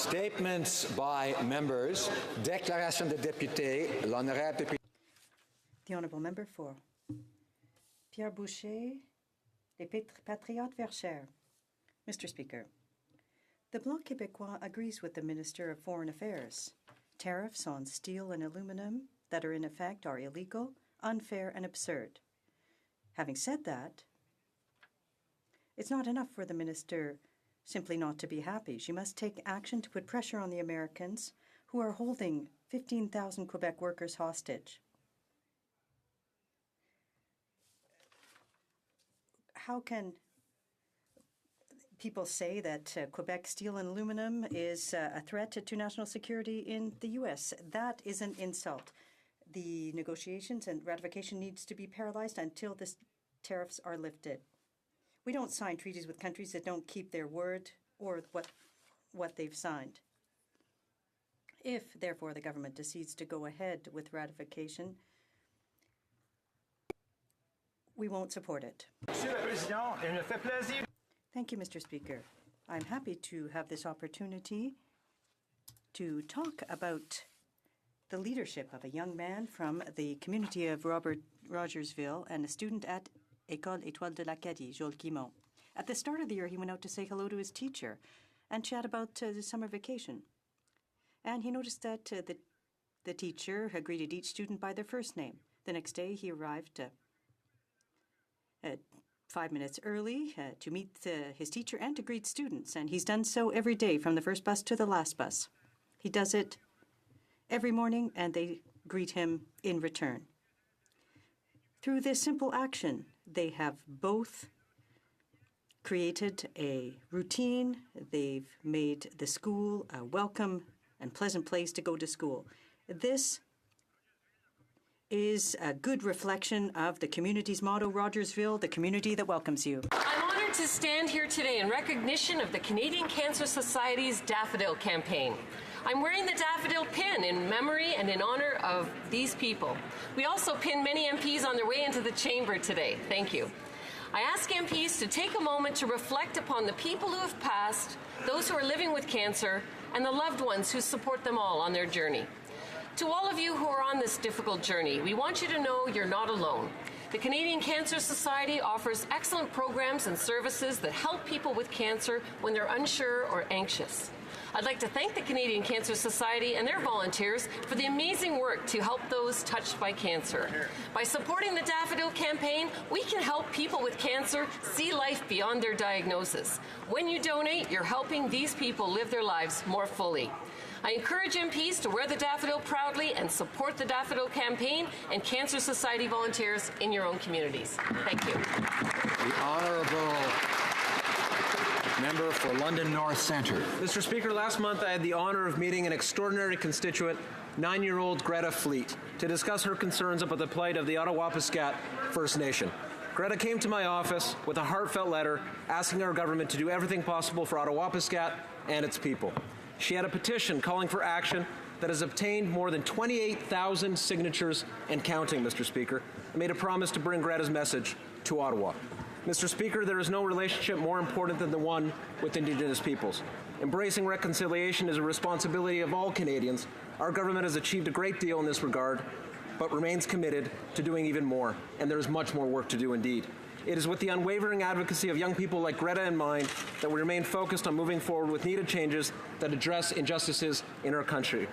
Statements by members. Déclaration de député. L'honorable député. The Honourable Member for Pierre Boucher, les Patriotes Verchères. Mr. Speaker, the Bloc Québécois agrees with the Minister of Foreign Affairs. Tariffs on steel and aluminum that are in effect are illegal, unfair, and absurd. Having said that, it's not enough for the Minister simply not to be happy. She must take action to put pressure on the Americans who are holding 15,000 Quebec workers hostage. How can people say that Quebec steel and aluminum is a threat to national security in the U.S.? That is an insult. The negotiations and ratification needs to be paralyzed until the tariffs are lifted. We don't sign treaties with countries that don't keep their word or what they've signed. If, therefore, the government decides to go ahead with ratification, we won't support it. Thank you, Mr. Speaker. I'm happy to have this opportunity to talk about the leadership of a young man from the community of Rogersville and a student at École Étoile de l'Acadie, Joel Guimont. At the start of the year, he went out to say hello to his teacher and chat about the summer vacation. And he noticed that the teacher had greeted each student by their first name. The next day, he arrived 5 minutes early to meet his teacher and to greet students. And he's done so every day from the first bus to the last bus. He does it every morning, and they greet him in return. Through this simple action, they have both created a routine. They've made the school a welcome and pleasant place to go to school. This is a good reflection of the community's motto, Rogersville, the community that welcomes you. I'm honored to stand here today in recognition of the Canadian Cancer Society's Daffodil campaign. I'm wearing the daffodil pin in memory and in honor of these people. We also pin many MPs on their way into the chamber today. Thank you. I ask MPs to take a moment to reflect upon the people who have passed, those who are living with cancer, and the loved ones who support them all on their journey. To all of you who are on this difficult journey, we want you to know you're not alone. The Canadian Cancer Society offers excellent programs and services that help people with cancer when they're unsure or anxious. I'd like to thank the Canadian Cancer Society and their volunteers for the amazing work to help those touched by cancer. By supporting the Daffodil campaign, we can help people with cancer see life beyond their diagnosis. When you donate, you're helping these people live their lives more fully. I encourage MPs to wear the daffodil proudly and support the Daffodil campaign and Cancer Society volunteers in your own communities. Thank you. The Honourable Member for London North Centre. Mr. Speaker, last month I had the honour of meeting an extraordinary constituent, 9-year-old Greta Fleet, to discuss her concerns about the plight of the Ottawapiskat First Nation. Greta came to my office with a heartfelt letter asking our government to do everything possible for Ottawapiskat and its people. She had a petition calling for action that has obtained more than 28,000 signatures and counting, Mr. Speaker, and made a promise to bring Greta's message to Ottawa. Mr. Speaker, there is no relationship more important than the one with Indigenous peoples. Embracing reconciliation is a responsibility of all Canadians. Our government has achieved a great deal in this regard, but remains committed to doing even more, and there is much more work to do indeed. It is with the unwavering advocacy of young people like Greta in mind that we remain focused on moving forward with needed changes that address injustices in our country.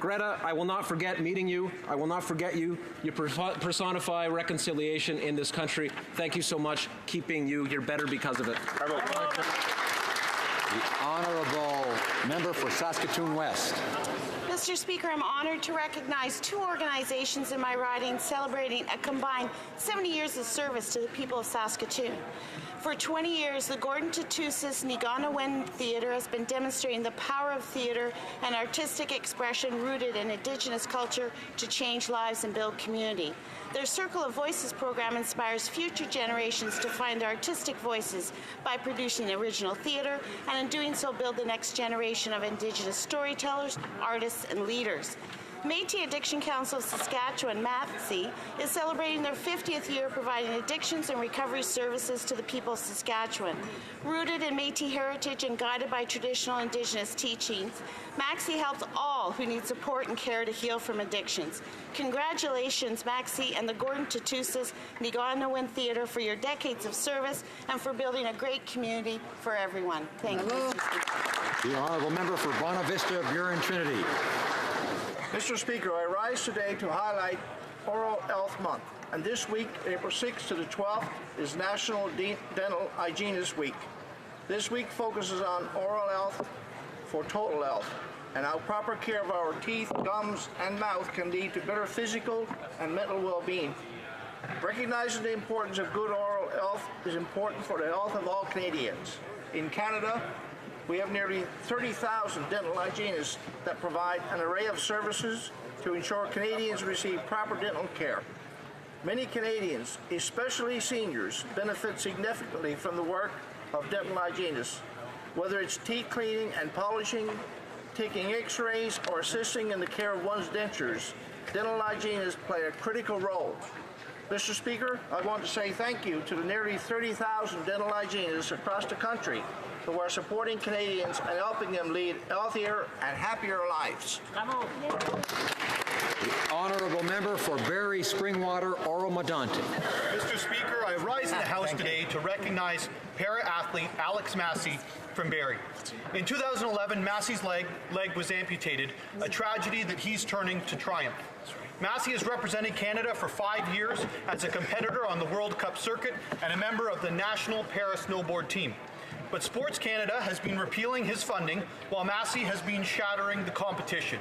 Greta, I will not forget meeting you. I will not forget you. You personify reconciliation in this country. Thank you so much. Keep being you. You're better because of it. The Honourable Member for Saskatoon West. Mr. Speaker, I'm honored to recognize two organizations in my riding celebrating a combined 70 years of service to the people of Saskatoon. For 20 years, the Gordon Tatusis Niganawen Theatre has been demonstrating the power of theatre and artistic expression rooted in Indigenous culture to change lives and build community. Their Circle of Voices program inspires future generations to find their artistic voices by producing original theatre, and in doing so build the next generation of Indigenous storytellers, artists, and leaders. Métis Addiction Council of Saskatchewan, MATSI, is celebrating their 50th year providing addictions and recovery services to the people of Saskatchewan. Rooted in Métis heritage and guided by traditional Indigenous teachings, MATSI helps all who need support and care to heal from addictions. Congratulations, MATSI and the Gordon Tatusis Niganawin Theatre for your decades of service and for building a great community for everyone. Thank you, Mr. Speaker. The Honourable Member for Buena Vista, Burin Trinity. Mr. Speaker, I rise today to highlight Oral Health Month, and this week, April 6th to the 12th, is National Dental Hygienist Week. This week focuses on oral health for total health and how proper care of our teeth, gums, and mouth can lead to better physical and mental well-being. Recognizing the importance of good oral health is important for the health of all Canadians. In Canada, we have nearly 30,000 dental hygienists that provide an array of services to ensure Canadians receive proper dental care. Many Canadians, especially seniors, benefit significantly from the work of dental hygienists, whether it's teeth cleaning and polishing, taking x-rays, or assisting in the care of one's dentures. Dental hygienists play a critical role. Mr. Speaker, I want to say thank you to the nearly 30,000 dental hygienists across the country who are supporting Canadians and helping them lead healthier and happier lives. The Honourable Member for Barrie Springwater, Oro-Medonte. Mr. Speaker, I rise in the House today to recognize para-athlete Alex Massey from Barrie. In 2011, Massey's leg was amputated, a tragedy that he's turning to triumph. Massey has represented Canada for 5 years as a competitor on the World Cup circuit and a member of the national para-snowboard team. But Sports Canada has been repealing his funding while Massey has been shattering the competition.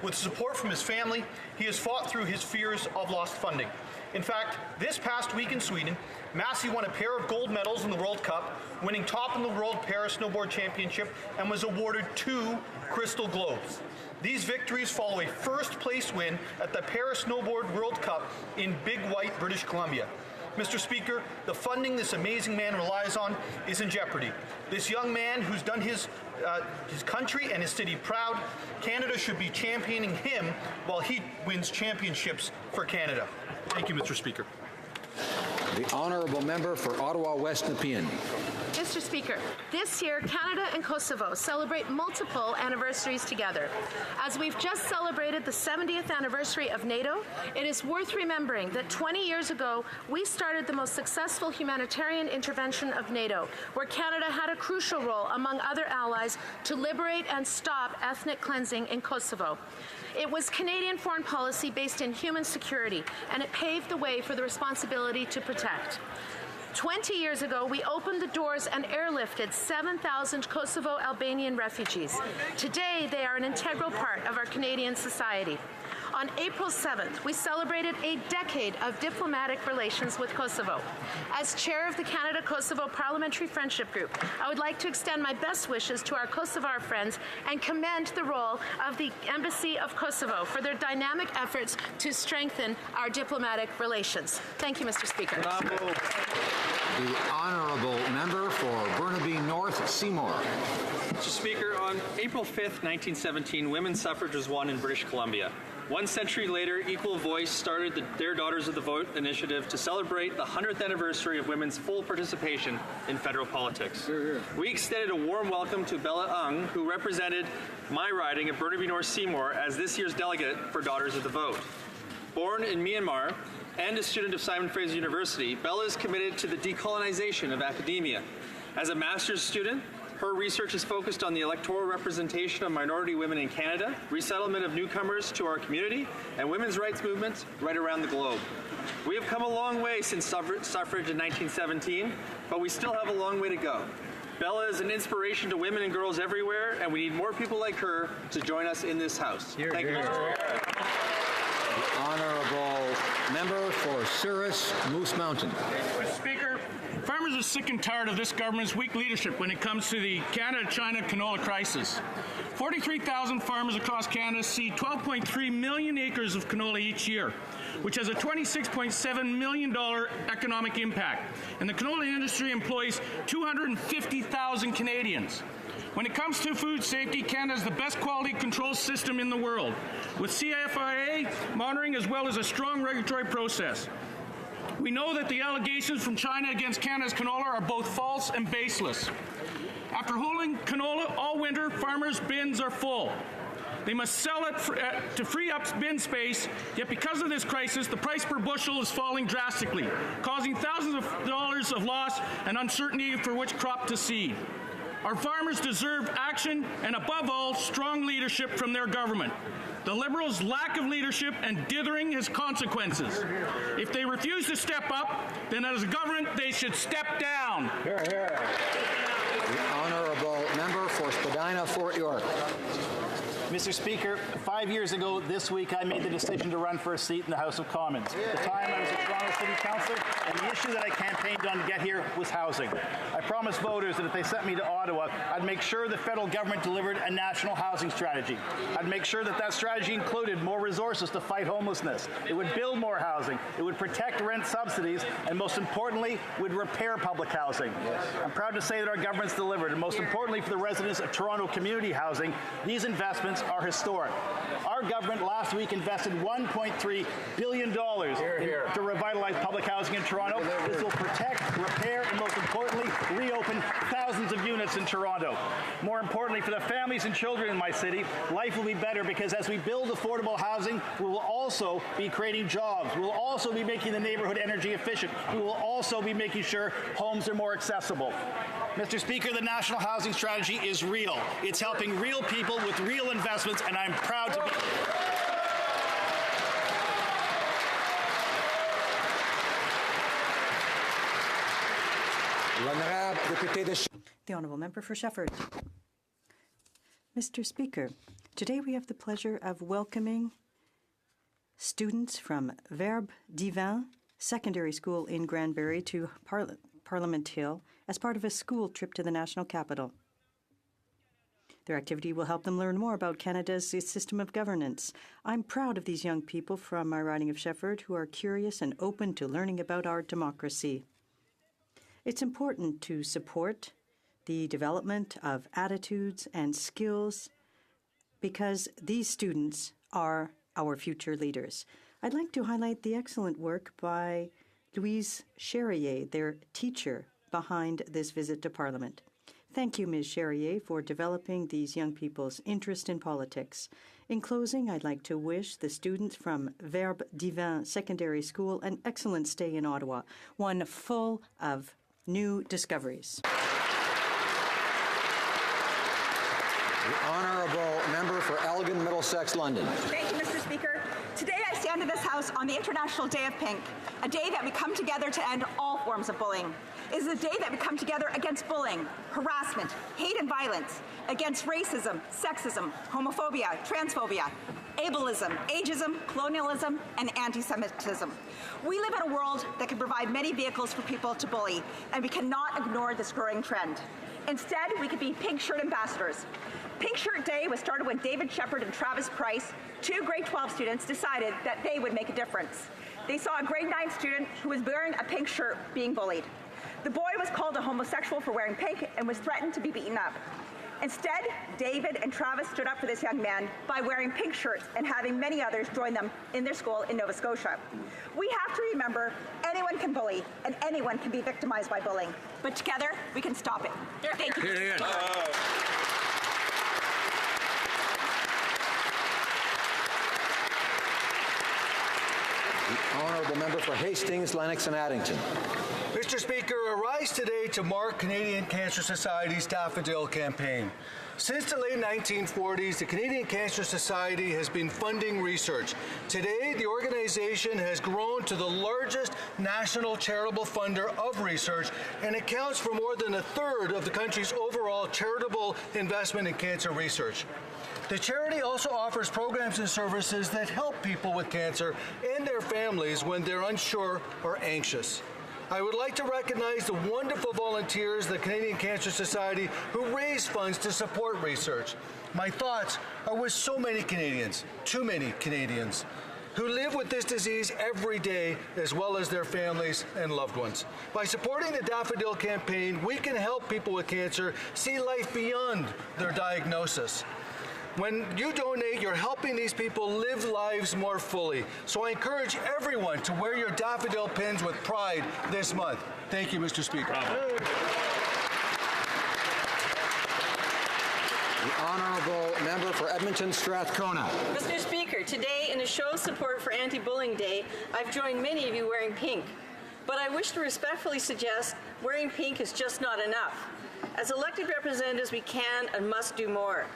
With support from his family, he has fought through his fears of lost funding. In fact, this past week in Sweden, Massey won a pair of gold medals in the World Cup, winning top in the World Para-Snowboard Championship, and was awarded 2 Crystal Globes. These victories follow a first-place win at the Para-Snowboard World Cup in Big White, British Columbia. Mr. Speaker, the funding this amazing man relies on is in jeopardy. This young man who's done his country and his city proud, Canada should be championing him while he wins championships for Canada. Thank you, Mr. Speaker. The Honourable Member for Ottawa West Nepean. Mr. Speaker, this year Canada and Kosovo celebrate multiple anniversaries together. As we've just celebrated the 70th anniversary of NATO, it is worth remembering that 20 years ago we started the most successful humanitarian intervention of NATO, where Canada had a crucial role, among other allies, to liberate and stop ethnic cleansing in Kosovo. It was Canadian foreign policy based in human security, and it paved the way for the responsibility to protect. 20 years ago, we opened the doors and airlifted 7,000 Kosovo Albanian refugees. Today, they are an integral part of our Canadian society. On April 7th, we celebrated a decade of diplomatic relations with Kosovo. As chair of the Canada-Kosovo Parliamentary Friendship Group, I would like to extend my best wishes to our Kosovar friends and commend the role of the Embassy of Kosovo for their dynamic efforts to strengthen our diplomatic relations. Thank you, Mr. Speaker. The Honourable Member for Burnaby North, Seymour. Mr. Speaker, on April 5th, 1917, women's suffrage was won in British Columbia. 1 century later, Equal Voice started the Their Daughters of the Vote initiative to celebrate the 100th anniversary of women's full participation in federal politics. We extended a warm welcome to Bella Ung, who represented my riding of Burnaby North Seymour as this year's delegate for Daughters of the Vote. Born in Myanmar and a student of Simon Fraser University, Bella is committed to the decolonization of academia. As a master's student, her research is focused on the electoral representation of minority women in Canada, resettlement of newcomers to our community, and women's rights movements right around the globe. We have come a long way since suffrage in 1917, but we still have a long way to go. Bella is an inspiration to women and girls everywhere, and we need more people like her to join us in this House. Thank you, Mr. Speaker. The Honourable Member for Souris, Moose Mountain. Mr. Speaker, farmers are sick and tired of this government's weak leadership when it comes to the Canada-China canola crisis. 43,000 farmers across Canada see 12.3 million acres of canola each year, which has a $26.7 million economic impact. And the canola industry employs 250,000 Canadians. When it comes to food safety, Canada has the best quality control system in the world, with CFIA monitoring as well as a strong regulatory process. We know that the allegations from China against Canada's canola are both false and baseless. After holding canola all winter, farmers' bins are full. They must sell it to free up bin space, yet because of this crisis, the price per bushel is falling drastically, causing thousands of dollars of loss and uncertainty for which crop to seed. Our farmers deserve action and, above all, strong leadership from their government. The Liberals' lack of leadership and dithering has consequences. If they refuse to step up, then as a government, they should step down. Hear, hear. The honourable member for Spadina, Fort York. Mr. Speaker, 5 years ago this week I made the decision to run for a seat in the House of Commons. At the time I was a Toronto City Councillor, and the issue that I campaigned on to get here was housing. I promised voters that if they sent me to Ottawa, I'd make sure the federal government delivered a national housing strategy. I'd make sure that that strategy included more resources to fight homelessness. It would build more housing. It would protect rent subsidies, and most importantly, would repair public housing. Yes. I'm proud to say that our government's delivered, and most importantly for the residents of Toronto community housing, these investments are historic. Our government last week invested $1.3 billion to revitalize public housing in Toronto. This will protect, repair, and most importantly, reopen thousands of units in Toronto. More importantly, for the families and children in my city, life will be better because as we build affordable housing, we will also be creating jobs. We will also be making the neighborhood energy efficient. We will also be making sure homes are more accessible. Mr. Speaker, the National Housing Strategy is real. It's helping real people with real investments, and I'm proud to be... The Honourable Member for Shefford. Mr. Speaker, today we have the pleasure of welcoming students from Verbe Divin Secondary School in Granbury to Parliament Hill as part of a school trip to the national capital. Their activity will help them learn more about Canada's system of governance. I'm proud of these young people from my riding of Shefford who are curious and open to learning about our democracy. It's important to support the development of attitudes and skills because these students are our future leaders. I'd like to highlight the excellent work by Louise Charrier, their teacher, behind this visit to Parliament. Thank you, Ms. Charrier, for developing these young people's interest in politics. In closing, I'd like to wish the students from Verbe Divin Secondary School an excellent stay in Ottawa, one full of new discoveries. The honourable member for Elgin, Middlesex, London. Thank you, Mr. Speaker. Today I stand in this House on the International Day of Pink, a day that we come together to end all forms of bullying. It is a day that we come together against bullying, harassment, hate and violence, against racism, sexism, homophobia, transphobia, ableism, ageism, colonialism, and anti-Semitism. We live in a world that can provide many vehicles for people to bully, and we cannot ignore this growing trend. Instead, we could be Pink Shirt ambassadors. Pink Shirt Day was started when David Shepard and Travis Price, two grade 12 students, decided that they would make a difference. They saw a grade 9 student who was wearing a pink shirt being bullied. The boy was called a homosexual for wearing pink and was threatened to be beaten up. Instead, David and Travis stood up for this young man by wearing pink shirts and having many others join them in their school in Nova Scotia. We have to remember anyone can bully and anyone can be victimized by bullying, but together we can stop it. Thank you. The honourable member for Hastings, Lennox and Addington. Mr. Speaker, I rise today to mark Canadian Cancer Society's Daffodil Campaign. Since the late 1940s, the Canadian Cancer Society has been funding research. Today, the organization has grown to the largest national charitable funder of research and accounts for more than a third of the country's overall charitable investment in cancer research. The charity also offers programs and services that help people with cancer and their families when they're unsure or anxious. I would like to recognize the wonderful volunteers of the Canadian Cancer Society who raise funds to support research. My thoughts are with so many Canadians, too many Canadians. who live with this disease every day, as well as their families and loved ones. By supporting the Daffodil Campaign, we can help people with cancer see life beyond their diagnosis. When you donate, you're helping these people live lives more fully. So I encourage everyone to wear your daffodil pins with pride this month. Thank you, Mr. Speaker. The honourable member for Edmonton Strathcona. Mr. Speaker, today in a show of support for Anti-Bullying Day, I've joined many of you wearing pink. But I wish to respectfully suggest wearing pink is just not enough. As elected representatives, we can and must do more.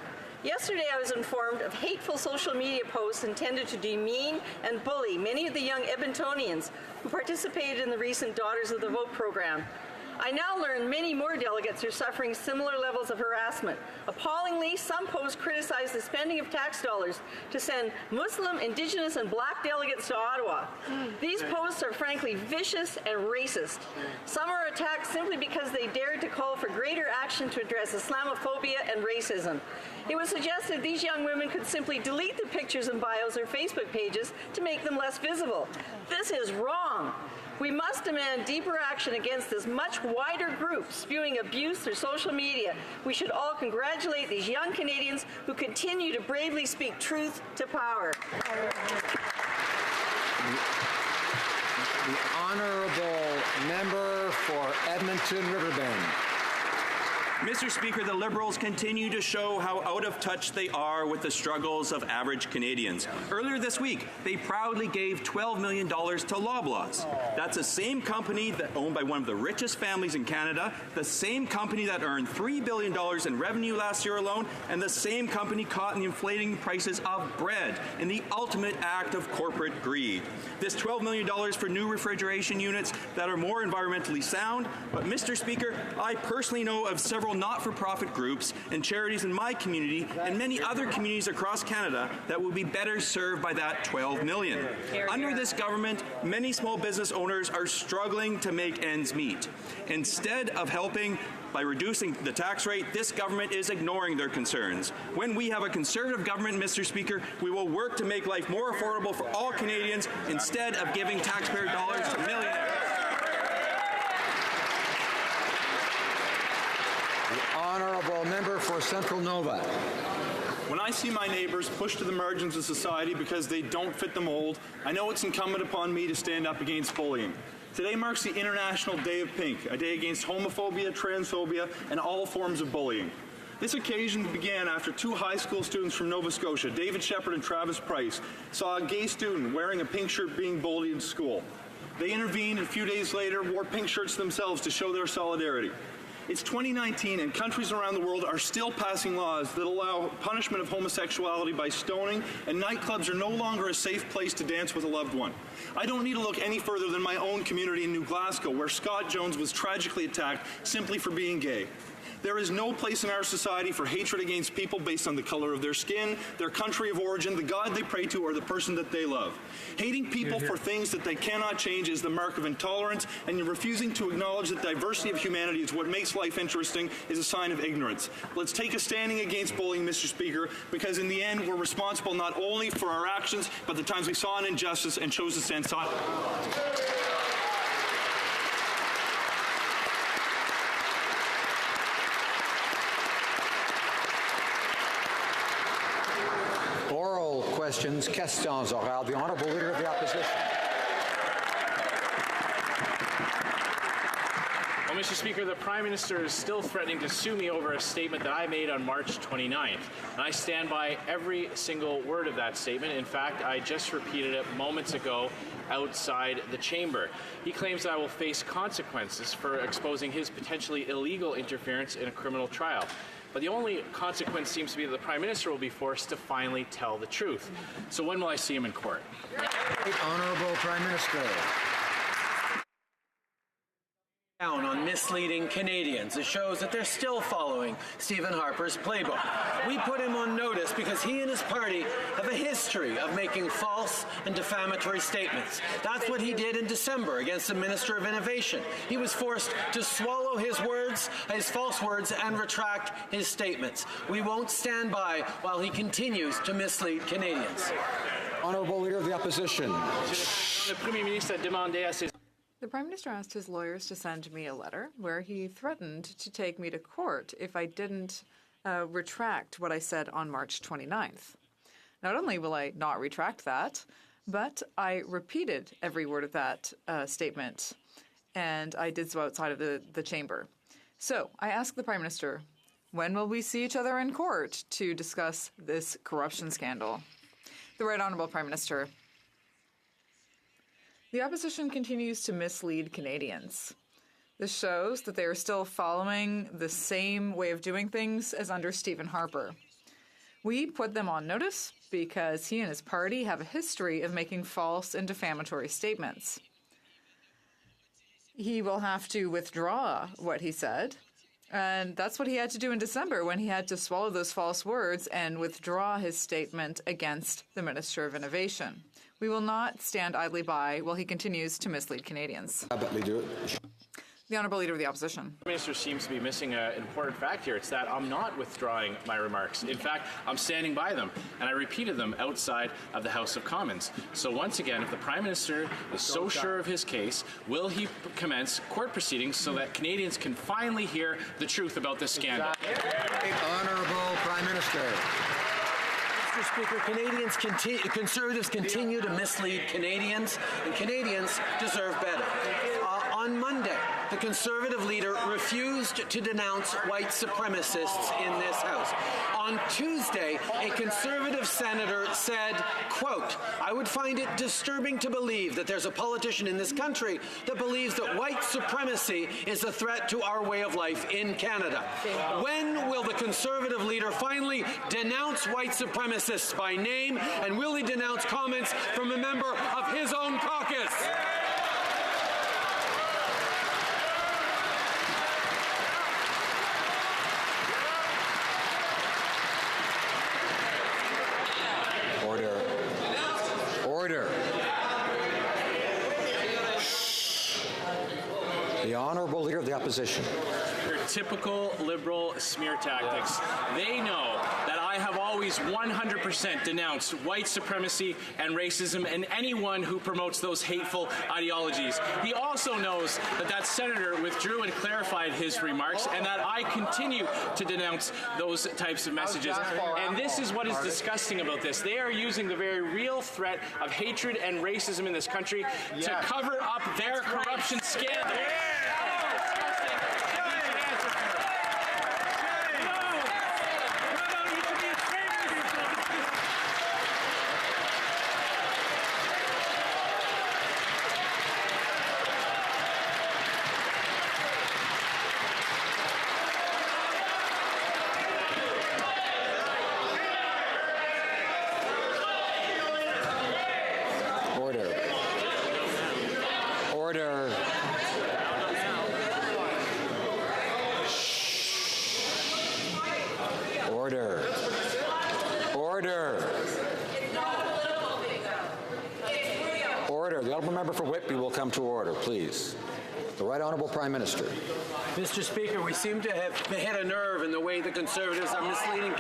Yesterday, I was informed of hateful social media posts intended to demean and bully many of the young Edmontonians who participated in the recent Daughters of the Vote program. I now learn many more delegates are suffering similar levels of harassment. Appallingly, some posts criticize the spending of tax dollars to send Muslim, Indigenous, and Black delegates to Ottawa. These posts are frankly vicious and racist. Some are attacked simply because they dared to call for greater action to address Islamophobia and racism. It was suggested these young women could simply delete the pictures and bios or Facebook pages to make them less visible. This is wrong. We must demand deeper action against this much wider group spewing abuse through social media. We should all congratulate these young Canadians who continue to bravely speak truth to power. The honourable member for Edmonton Riverbend. Mr. Speaker, the Liberals continue to show how out of touch they are with the struggles of average Canadians. Earlier this week, they proudly gave $12 million to Loblaws. That's the same company that owned by one of the richest families in Canada, the same company that earned $3 billion in revenue last year alone, and the same company caught in the inflating prices of bread in the ultimate act of corporate greed. This $12 million for new refrigeration units that are more environmentally sound, but Mr. Speaker, I personally know of several not-for-profit groups and charities in my community and many other communities across Canada that will be better served by that $12 million. Under this government, many small business owners are struggling to make ends meet. Instead of helping by reducing the tax rate, this government is ignoring their concerns. When we have a Conservative government, Mr. Speaker, we will work to make life more affordable for all Canadians instead of giving taxpayer dollars to millionaires. The honourable member for Central Nova. When I see my neighbours pushed to the margins of society because they don't fit the mold, I know it's incumbent upon me to stand up against bullying. Today marks the International Day of Pink, a day against homophobia, transphobia, and all forms of bullying. This occasion began after two high school students from Nova Scotia, David Shepard and Travis Price, saw a gay student wearing a pink shirt being bullied in school. They intervened and a few days later wore pink shirts themselves to show their solidarity. It's 2019 and countries around the world are still passing laws that allow punishment of homosexuality by stoning, and nightclubs are no longer a safe place to dance with a loved one. I don't need to look any further than my own community in New Glasgow, where Scott Jones was tragically attacked simply for being gay. There is no place in our society for hatred against people based on the color of their skin, their country of origin, the God they pray to, or the person that they love. Hating people for things that they cannot change is the mark of intolerance, and refusing to acknowledge that diversity of humanity is what makes life interesting is a sign of ignorance. Let's take a standing against bullying, Mr. Speaker, because in the end, we're responsible not only for our actions, but the times we saw an injustice and chose to stand silent. Oral questions, questions orales. The Honourable Leader of the Opposition. Well, Mr. Speaker, the Prime Minister is still threatening to sue me over a statement that I made on March 29th. And I stand by every single word of that statement. In fact, I just repeated it moments ago outside the chamber. He claims that I will face consequences for exposing his potentially illegal interference in a criminal trial. But the only consequence seems to be that the Prime Minister will be forced to finally tell the truth. So when will I see him in court? The Honourable Prime Minister. On misleading Canadians. It shows that they're still following Stephen Harper's playbook. We put him on notice because he and his party have a history of making false and defamatory statements. That's what he did in December against the Minister of Innovation. He was forced to swallow his words, his false words, and retract his statements. We won't stand by while he continues to mislead Canadians. Honourable Leader of the Opposition. The Prime Minister asked his lawyers to send me a letter where he threatened to take me to court if I didn't retract what I said on March 29th. Not only will I not retract that, but I repeated every word of that statement, and I did so outside of the chamber. So I asked the Prime Minister, when will we see each other in court to discuss this corruption scandal? The Right Honourable Prime Minister. The opposition continues to mislead Canadians. This shows that they are still following the same way of doing things as under Stephen Harper. We put them on notice because he and his party have a history of making false and defamatory statements. He will have to withdraw what he said, and that's what he had to do in December when he had to swallow those false words and withdraw his statement against the Minister of Innovation. We will not stand idly by while he continues to mislead Canadians. The Honourable Leader of the Opposition. The Minister seems to be missing an important fact here. It's that I'm not withdrawing my remarks. In fact, I'm standing by them, and I repeated them outside of the House of Commons. So once again, if the Prime Minister is so sure of his case, will he commence court proceedings so that Canadians can finally hear the truth about this scandal? Honourable Prime Minister. Mr. Speaker, Conservatives continue to mislead Canadians, and Canadians deserve better. On Monday, the Conservative leader refused to denounce white supremacists in this House. On Tuesday, a Conservative senator said, quote, I would find it disturbing to believe that there's a politician in this country that believes that white supremacy is a threat to our way of life in Canada. When will the Conservative leader finally denounce white supremacists by name, and will he denounce comments from a member of his own caucus? Order. The Honourable Leader of the Opposition. Your typical Liberal smear tactics. They know that I have always 100% denounced white supremacy and racism and anyone who promotes those hateful ideologies. He also knows that that senator withdrew and clarified his remarks and that I continue to denounce those types of messages. And this is what is disgusting about this. They are using the very real threat of hatred and racism in this country to cover up their corruption scandal. The Honourable Member for Whitby will come to order, please. The Right Honourable Prime Minister. Mr. Speaker, we seem to have hit a nerve in the way the Conservatives are misleading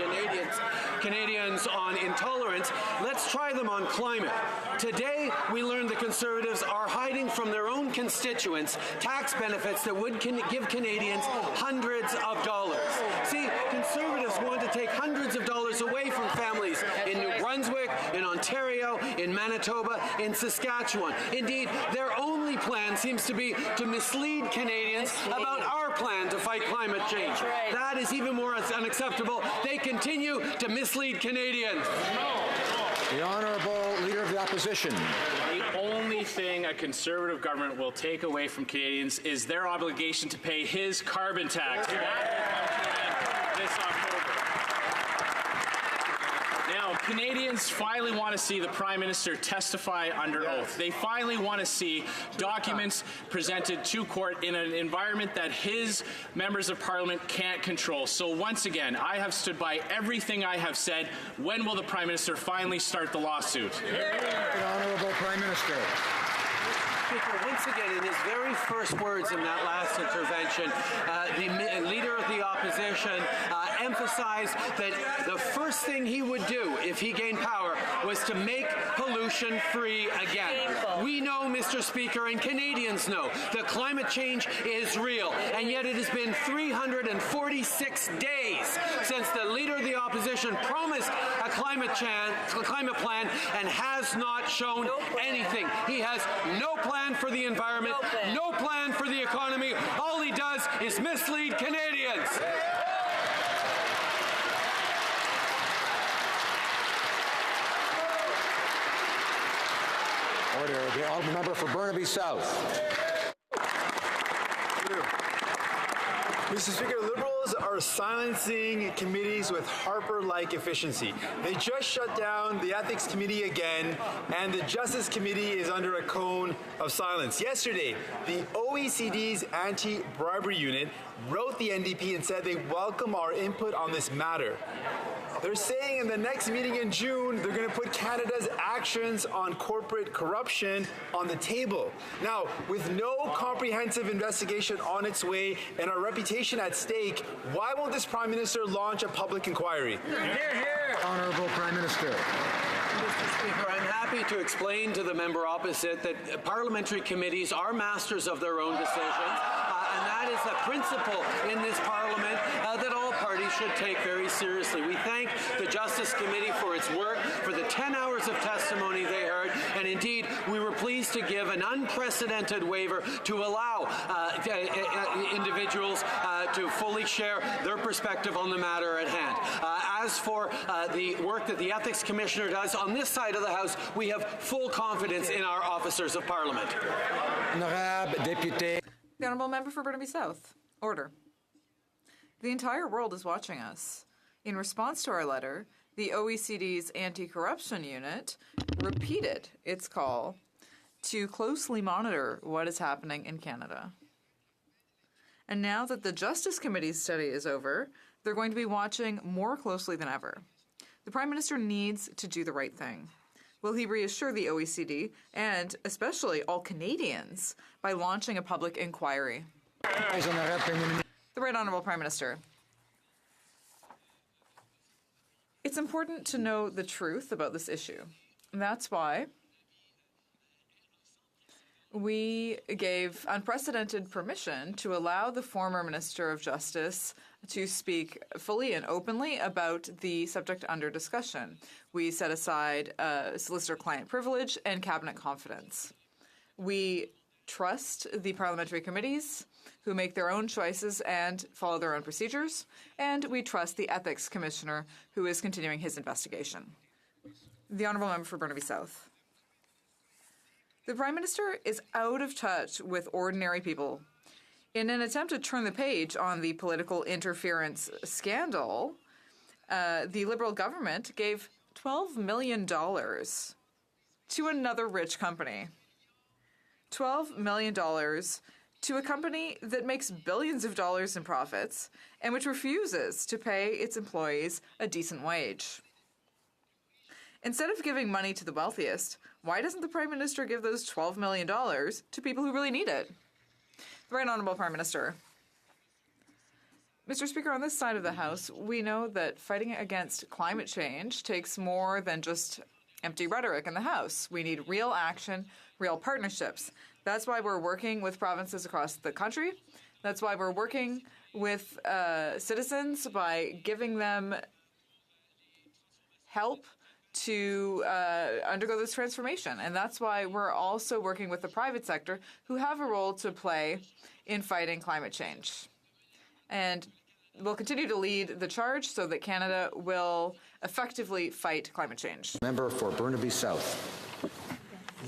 Canadians on intolerance. Let's try them on climate. Today, we learned the Conservatives are hiding from their own constituents tax benefits that would give Canadians hundreds of dollars. See, Conservatives want to take hundreds of dollars away from families in New Brunswick, in Ontario, in Manitoba, in Saskatchewan. Indeed, their only plan seems to be to mislead Canadians about our plan to fight climate change. That is even more unacceptable. They continue to mislead Canadians. The Honourable Leader of the Opposition. The only thing a Conservative government will take away from Canadians is their obligation to pay his carbon tax. This October. Now, Canadians finally want to see the Prime Minister testify under oath. They finally want to see documents presented to court in an environment that his members of Parliament can't control. So once again, I have stood by everything I have said. When will the Prime Minister finally start the lawsuit? Honourable Prime Minister. Speaker, once again, in his very first words in that last intervention, the Leader of the Opposition emphasized that the first thing he would do if he gained power was to make pollution free again. We know, Mr. Speaker, and Canadians know, that climate change is real, and yet it has been 346 days since the Leader of the Opposition promised a climate plan and has not shown anything. He has no plan for the environment, no plan for the economy. All he does is mislead Canadians. Order. The honourable member for Burnaby South. Mr. Speaker, Liberals are silencing committees with Harper-like efficiency. They just shut down the Ethics Committee again, and the Justice Committee is under a cone of silence. Yesterday, the OECD's anti-bribery unit wrote the NDP and said they welcome our input on this matter. They're saying in the next meeting in June, they're going to put Canada's actions on corporate corruption on the table. Now, with no comprehensive investigation on its way and our reputation at stake, why won't this Prime Minister launch a public inquiry? Hear, hear. Honourable Prime Minister. Mr. Speaker, I'm happy to explain to the member opposite that parliamentary committees are masters of their own decisions, and that is a principle in this Parliament that all parties should take very seriously. We thank the Justice Committee for its work, for the 10 hours of testimony they heard, and indeed, we were pleased to give an unprecedented waiver to allow individuals to fully share their perspective on the matter at hand. As for the work that the Ethics Commissioner does on this side of the House, we have full confidence in our officers of Parliament. The Honourable Member for Burnaby South. Order. The entire world is watching us. In response to our letter, the OECD's Anti-Corruption Unit repeated its call to closely monitor what is happening in Canada. And now that the Justice Committee's study is over, they're going to be watching more closely than ever. The Prime Minister needs to do the right thing. Will he reassure the OECD and especially all Canadians by launching a public inquiry? The Right Honourable Prime Minister. It's important to know the truth about this issue. And that's why we gave unprecedented permission to allow the former Minister of Justice to speak fully and openly about the subject under discussion. We set aside solicitor-client privilege and cabinet confidence. We trust the parliamentary committees who make their own choices and follow their own procedures, and we trust the Ethics Commissioner who is continuing his investigation. The Honourable Member for Burnaby South. The Prime Minister is out of touch with ordinary people. In an attempt to turn the page on the political interference scandal, the Liberal government gave $12 million to another rich company. $12 million to a company that makes billions of dollars in profits and which refuses to pay its employees a decent wage. Instead of giving money to the wealthiest, why doesn't the Prime Minister give those $12 million to people who really need it? The Right Honourable Prime Minister. Mr. Speaker, on this side of the House, we know that fighting against climate change takes more than just empty rhetoric in the House. We need real action, real partnerships. That's why we're working with provinces across the country. That's why we're working with citizens by giving them help to undergo this transformation. And that's why we're also working with the private sector who have a role to play in fighting climate change. And we'll continue to lead the charge so that Canada will effectively fight climate change. Member for Burnaby South.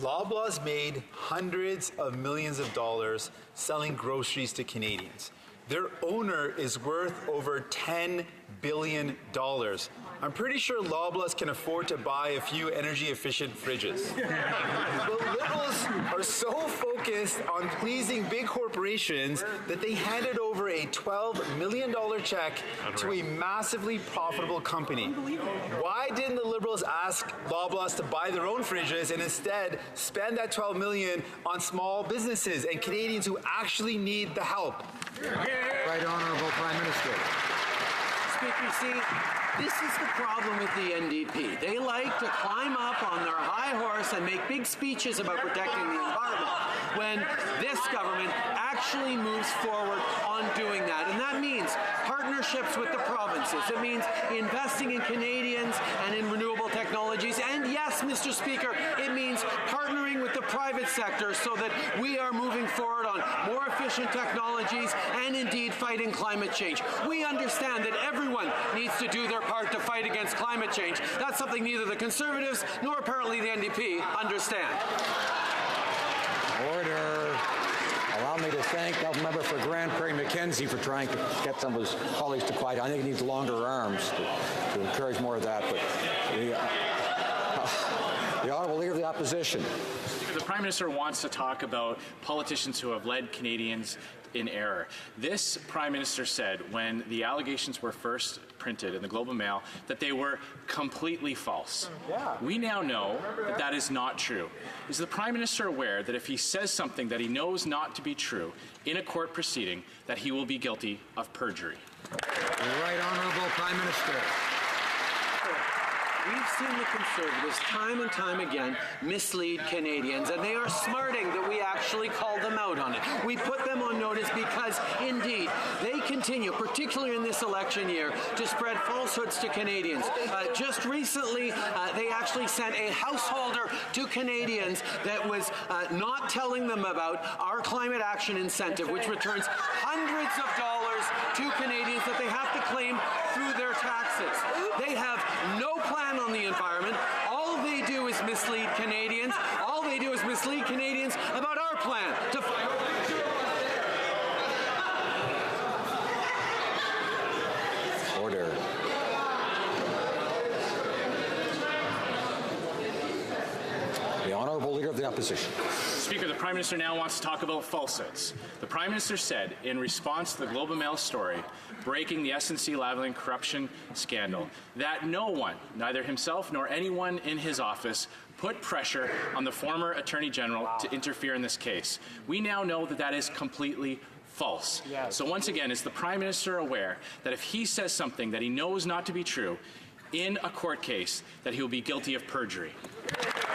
Loblaws made hundreds of millions of dollars selling groceries to Canadians. Their owner is worth over $10 billion. I'm pretty sure Loblaws can afford to buy a few energy-efficient fridges. But Liberals are so focused on pleasing big corporations that they handed over a $12 million check to a massively profitable company. Why didn't the Liberals ask Loblaws to buy their own fridges and instead spend that $12 million on small businesses and Canadians who actually need the help? Right Honourable Prime Minister. Speaker, see, this is the problem with the NDP. They like to climb up on their high horse and make big speeches about protecting the environment when this government actually moves forward on doing that. And that means partnerships with the provinces. It means investing in Canadians and in renewable technologies. And yes, Mr. Speaker, it means partnering with the private sector so that we are moving forward on more efficient technologies and indeed fighting climate change. We understand that everyone needs to do their part to fight against climate change. That's something neither the Conservatives nor apparently the NDP understand. Order. Allow me to thank the member for Grand Prairie Mackenzie for trying to get some of his colleagues to quiet. I think he needs longer arms to encourage more of that. But the Honourable Leader of the Opposition. The Prime Minister wants to talk about politicians who have led Canadians in error. This Prime Minister said when the allegations were first printed in the Globe and Mail that they were completely false. We now know that that is not true. Is the Prime Minister aware that if he says something that he knows not to be true in a court proceeding, that he will be guilty of perjury? Right Honourable Prime Minister. We've seen the Conservatives time and time again mislead Canadians, and they are smarting that we actually call them out on it. We put them on notice because, indeed, they continue, particularly in this election year, to spread falsehoods to Canadians. Just recently, they actually sent a householder to Canadians that was not telling them about our climate action incentive, which returns hundreds of dollars to Canadians that they have to claim through their taxes. They have no plan on the environment. All they do is mislead Canadians. All they do is mislead Canadians about our plan to Order. The Honourable Leader of the Opposition. Speaker, the Prime Minister now wants to talk about falsehoods. The Prime Minister said, in response to the Globe and Mail story breaking the SNC-Lavalin corruption scandal, that no one, neither himself nor anyone in his office, put pressure on the former Attorney General to interfere in this case. We now know that that is completely false. So once again, is the Prime Minister aware that if he says something that he knows not to be true in a court case, that he will be guilty of perjury?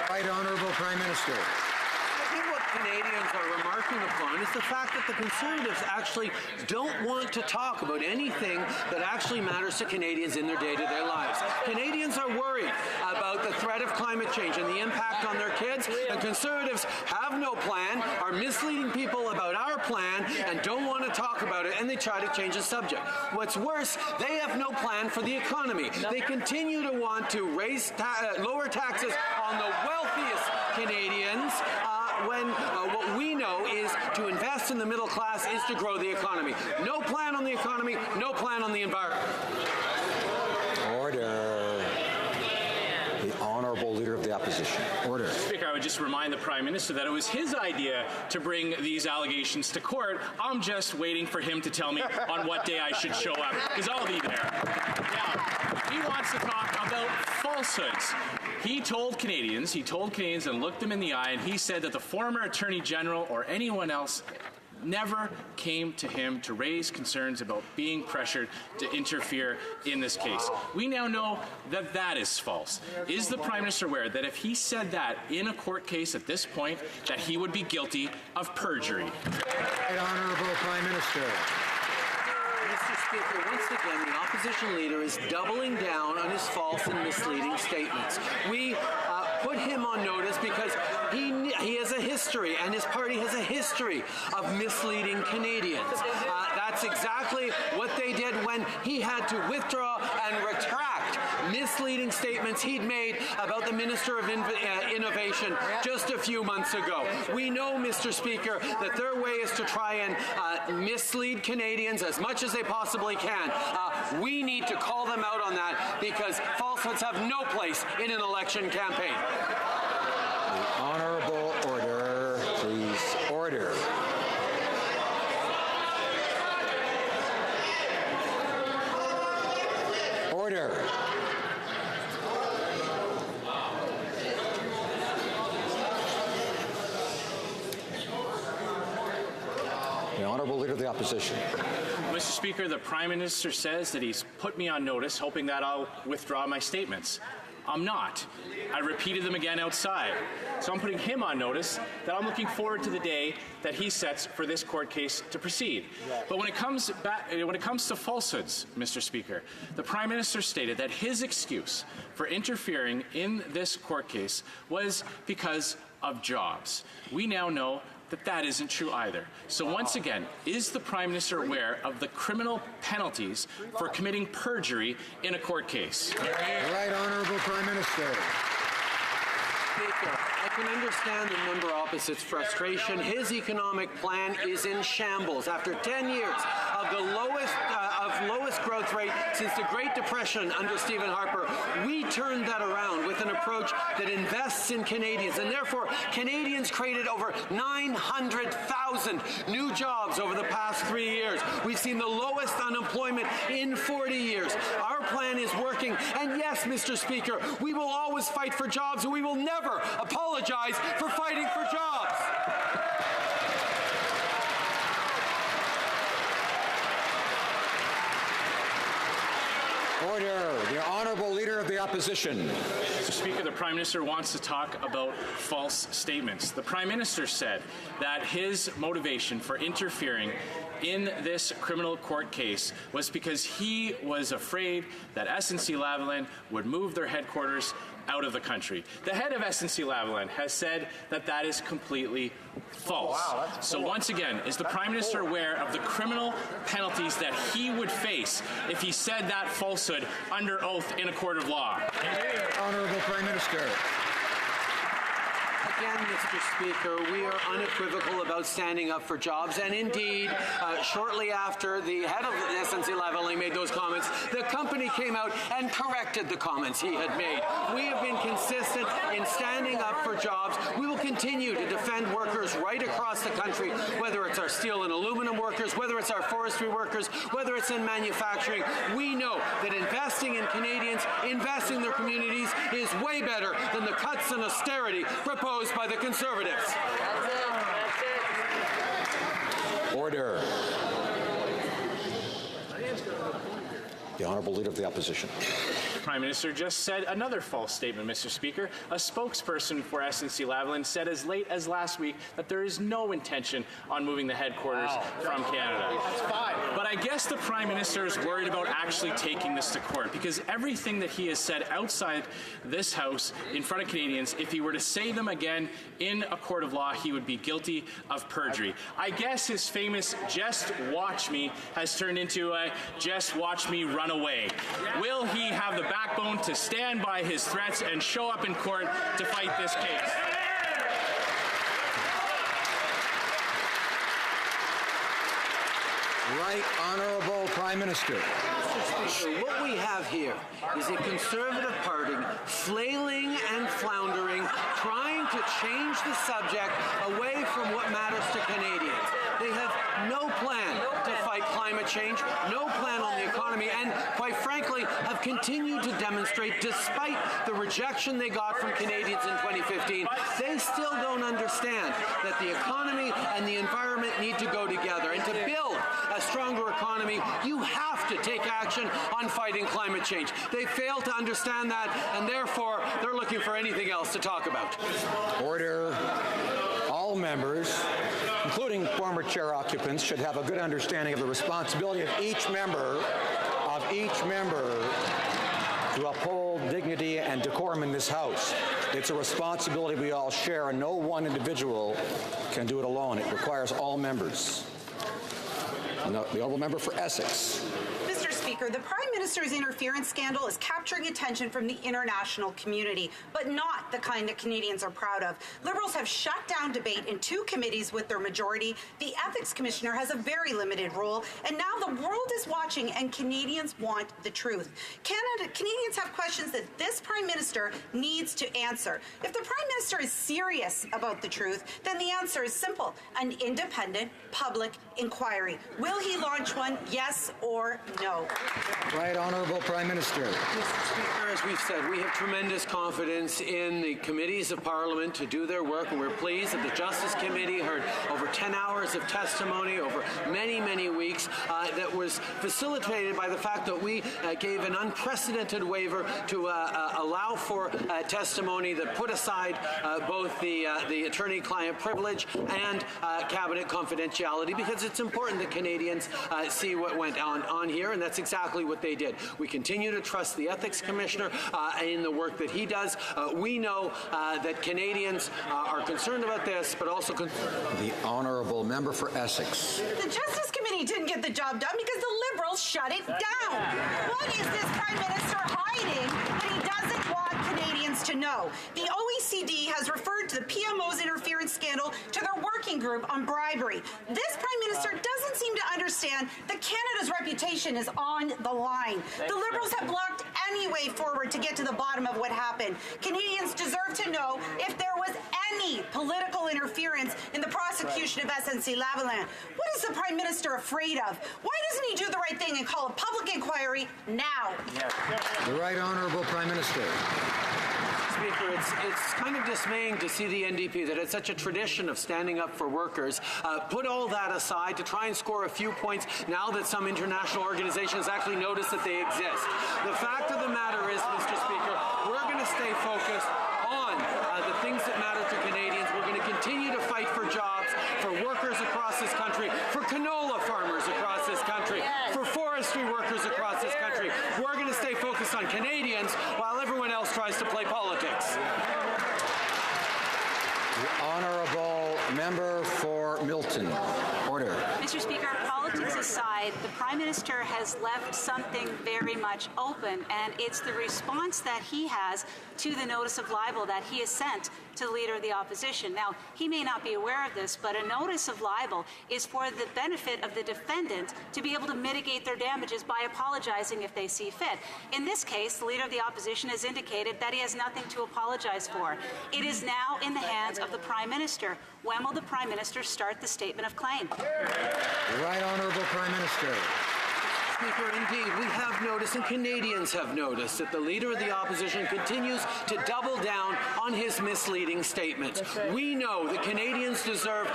Right Honourable Prime Minister. I think what Canadians are remarking upon is the fact that the Conservatives actually don't want to talk about anything that actually matters to Canadians in their day-to-day lives. Canadians are worried about the threat of climate change and the impact on their kids, and Conservatives have no plan, are misleading people about our plan, and don't want to talk about it, and they try to change the subject. What's worse, they have no plan for the economy. They continue to want to lower taxes on the wealthiest Canadians, when what we know is to invest in the middle class is to grow the economy. No plan on the economy, no plan on the environment. Order. The Honourable Leader of the Opposition. Order. Speaker, I would just remind the Prime Minister that it was his idea to bring these allegations to court. I'm just waiting for him to tell me on what day I should show up, because I'll be there. Now, he wants to talk about falsehoods. He told Canadians and looked them in the eye, and he said that the former Attorney General or anyone else never came to him to raise concerns about being pressured to interfere in this case. We now know that that is false. Is the Prime Minister aware that if he said that in a court case at this point, that he would be guilty of perjury? Right Honourable Prime Minister. Mr. Speaker, once again, the opposition leader is doubling down on his false and misleading statements. We put him on notice because he has a history, and his party has a history of misleading Canadians. That's exactly what they did when he had to withdraw and retract misleading statements he'd made about the Minister of Innovation just a few months ago. We know, Mr. Speaker, that their way is to try and mislead Canadians as much as they possibly can. We need to call them out on that because falsehoods have no place in an election campaign. The honourable order, please. Order. Order. The Honourable Leader of the Opposition. Mr. Speaker, the Prime Minister says that he's put me on notice, hoping that I'll withdraw my statements. I'm not. I repeated them again outside. So I'm putting him on notice that I'm looking forward to the day that he sets for this court case to proceed. But when it comes to falsehoods, Mr. Speaker, the Prime Minister stated that his excuse for interfering in this court case was because of jobs. We now know that that isn't true either. So once again, is the Prime Minister aware of the criminal penalties for committing perjury in a court case? Right, Honourable Prime Minister. Speaker, I can understand the member opposite's frustration. His economic plan is in shambles. After 10 years of the lowest growth rate since the Great Depression under Stephen Harper, we turned that around with an approach that invests in Canadians, and therefore Canadians created over 900,000 new jobs over the past 3 years. We've seen the lowest unemployment in 40 years. Our plan is working, and yes, Mr. Speaker, we will always fight for jobs, and we will never apologize for fighting for jobs. Order. The Honourable Leader of the Opposition. Mr. Speaker, the Prime Minister wants to talk about false statements. The Prime Minister said that his motivation for interfering in this criminal court case was because he was afraid that SNC-Lavalin would move their headquarters out of the country. The head of SNC-Lavalin has said that that is completely false. Wow, so once again, is the Prime Minister aware of the criminal penalties that he would face if he said that falsehood under oath in a court of law? Honourable Prime Minister. Again, Mr. Speaker, we are unequivocal about standing up for jobs, and indeed, shortly after the head of SNC-Lavalin made those comments, the company came out and corrected the comments he had made. We have been consistent in standing up for jobs. We will continue to defend workers right across the country, whether it's our steel and aluminum workers, whether it's our forestry workers, whether it's in manufacturing. We know that investing in Canadians, investing in their communities, is way better than the cuts and austerity proposed by the Conservatives. That's it. Order. The Honourable Leader of the Opposition. The Prime Minister just said another false statement, Mr. Speaker. A spokesperson for SNC-Lavalin said as late as last week that there is no intention on moving the headquarters from Canada. But I guess the Prime Minister is worried about actually taking this to court, because everything that he has said outside this House in front of Canadians, if he were to say them again in a court of law, he would be guilty of perjury. I guess his famous "just watch me" has turned into a "just watch me run away." Will he have the backbone to stand by his threats and show up in court to fight this case? Right Honourable Prime Minister. Mr. Speaker, what we have here is a Conservative Party flailing and floundering, trying to change the subject away from what matters to Canadians. They have no plan to fight climate change, no plan on the economy, and quite frankly, have continued to demonstrate, despite the rejection they got from Canadians in 2015, they still don't understand that the economy and the environment need to go together. And to build a stronger economy, you have to take action on fighting climate change. They fail to understand that, and therefore, they're looking for anything else to talk about. Order. All members, including former chair occupants, should have a good understanding of the responsibility of each member to uphold dignity and decorum in this House. It's a responsibility we all share, and no one individual can do it alone. It requires all members. The Honourable Member for Essex. Mr. Speaker, Speaker, the Prime Minister's interference scandal is capturing attention from the international community, but not the kind that Canadians are proud of. Liberals have shut down debate in 2 committees with their majority. The Ethics Commissioner has a very limited role, and now the world is watching and Canadians want the truth. Canadians have questions that this Prime Minister needs to answer. If the Prime Minister is serious about the truth, then the answer is simple: an independent public inquiry. Will he launch one? Yes or no? Right Honourable Prime Minister. Mr. Speaker, as we've said, we have tremendous confidence in the committees of Parliament to do their work, and we're pleased that the Justice Committee heard over 10 hours of testimony over many, many weeks that was facilitated by the fact that we gave an unprecedented waiver to allow for testimony that put aside both the attorney-client privilege and cabinet confidentiality, because it's important that Canadians see what went on here, and that's exactly what they did. We continue to trust the Ethics Commissioner in the work that he does. We know that Canadians are concerned about this, but also the Honourable Member for Essex. The Justice Committee didn't get the job done because the Liberals shut it down. What is this Prime Minister hiding that he doesn't want Canadians to know? The OECD has referred to the PMO's interference scandal to their working group on bribery. This Prime Minister doesn't seem to understand that Canada's reputation is on the line. The Liberals have blocked any way forward to get to the bottom of what happened. Canadians deserve to know if there was any political interference in the prosecution of SNC-Lavalin. What is the Prime Minister afraid of? Why doesn't he do the right thing and call a public inquiry now? The Right Honourable Prime Minister. Speaker, it's kind of dismaying to see the NDP that had such a tradition of standing up for workers put all that aside to try and score a few points now that some international organizations actually notice that they exist. The fact of the matter is, Mr. Speaker, we're going to stay focused on the things that matter to Canadians. We're going to continue to fight for jobs, for workers across this country, for canola farmers across this country, for forestry workers across this country. We're going to stay focused on Canadians while everyone else tries to play politics. The Honourable Member for Milton. Order. Mr. Speaker, politics aside, the Prime Minister has left something very much open, and it's the response that he has to the notice of libel that he has sent to the Leader of the Opposition. Now, he may not be aware of this, but a notice of libel is for the benefit of the defendant to be able to mitigate their damages by apologizing if they see fit. In this case, the Leader of the Opposition has indicated that he has nothing to apologize for. It is now in the hands of the Prime Minister. When will the Prime Minister start the statement of claim? The Right Honourable Prime Minister. Speaker, indeed, we have noticed, and Canadians have noticed, that the Leader of the Opposition continues to double down on his misleading statements. We know that Canadians deserve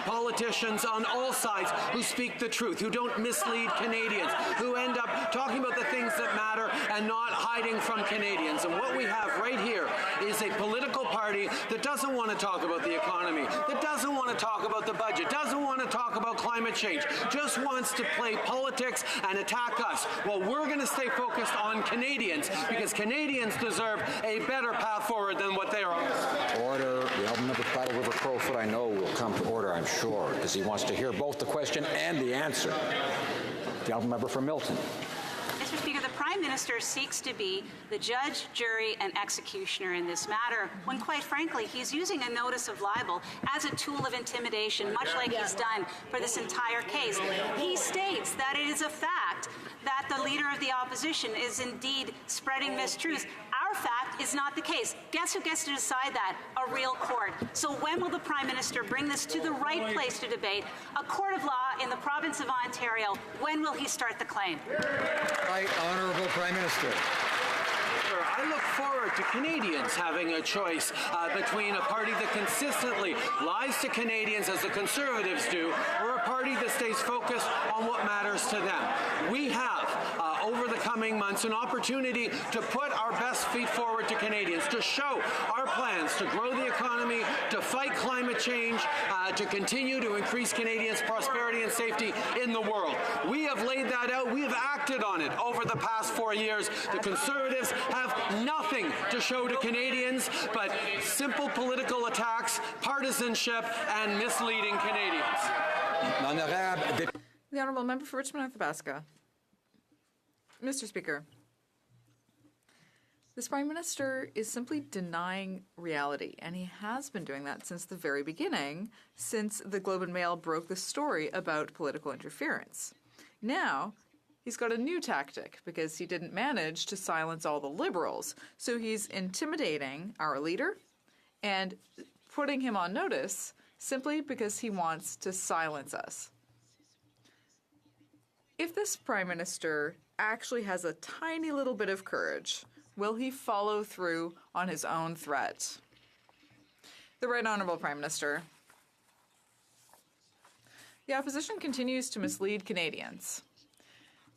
politicians on all sides who speak the truth, who don't mislead Canadians, who end up talking about the things that matter and not hiding from Canadians. And what we have right here is a political party that doesn't want to talk about the economy, that doesn't want to talk about the budget, doesn't want to talk about climate change, just wants to play politics and attack us. Well, we're going to stay focused on Canadians because Canadians deserve a better path forward than what they are on. Order. The Honourable Member for Battle River Crowfoot, I know, will come to order, I'm sure, because he wants to hear both the question and the answer. The Honourable Member for Milton. Mr. Speaker, the Prime Minister seeks to be the judge, jury, and executioner in this matter, when quite frankly, he's using a notice of libel as a tool of intimidation, much like he's done for this entire case. He states that it is a fact that the Leader of the Opposition is indeed spreading mistruths. Our fact is not the case. Guess who gets to decide that? A real court. So when will the Prime Minister bring this to the right place to debate? A court of law in the province of Ontario. When will he start the claim? Right Honourable Prime Minister. I look forward to Canadians having a choice between a party that consistently lies to Canadians as the Conservatives do, or a party that stays focused on what matters to them. We have, over the coming months, an opportunity to put our best feet forward to Canadians, to show our plans to grow the economy, to fight climate change, to continue to increase Canadians' prosperity and safety in the world. We have laid that out. We have acted on it over the past 4 years. The Conservatives have nothing to show to Canadians but simple political attacks, partisanship, and misleading Canadians. The Honourable Member for Richmond Athabasca. Mr. Speaker, this Prime Minister is simply denying reality, and he has been doing that since the very beginning, since the Globe and Mail broke the story about political interference. Now, he's got a new tactic because he didn't manage to silence all the Liberals, so he's intimidating our leader and putting him on notice simply because he wants to silence us. If this Prime Minister actually has a tiny little bit of courage, will he follow through on his own threat? The Right Honourable Prime Minister. The opposition continues to mislead Canadians.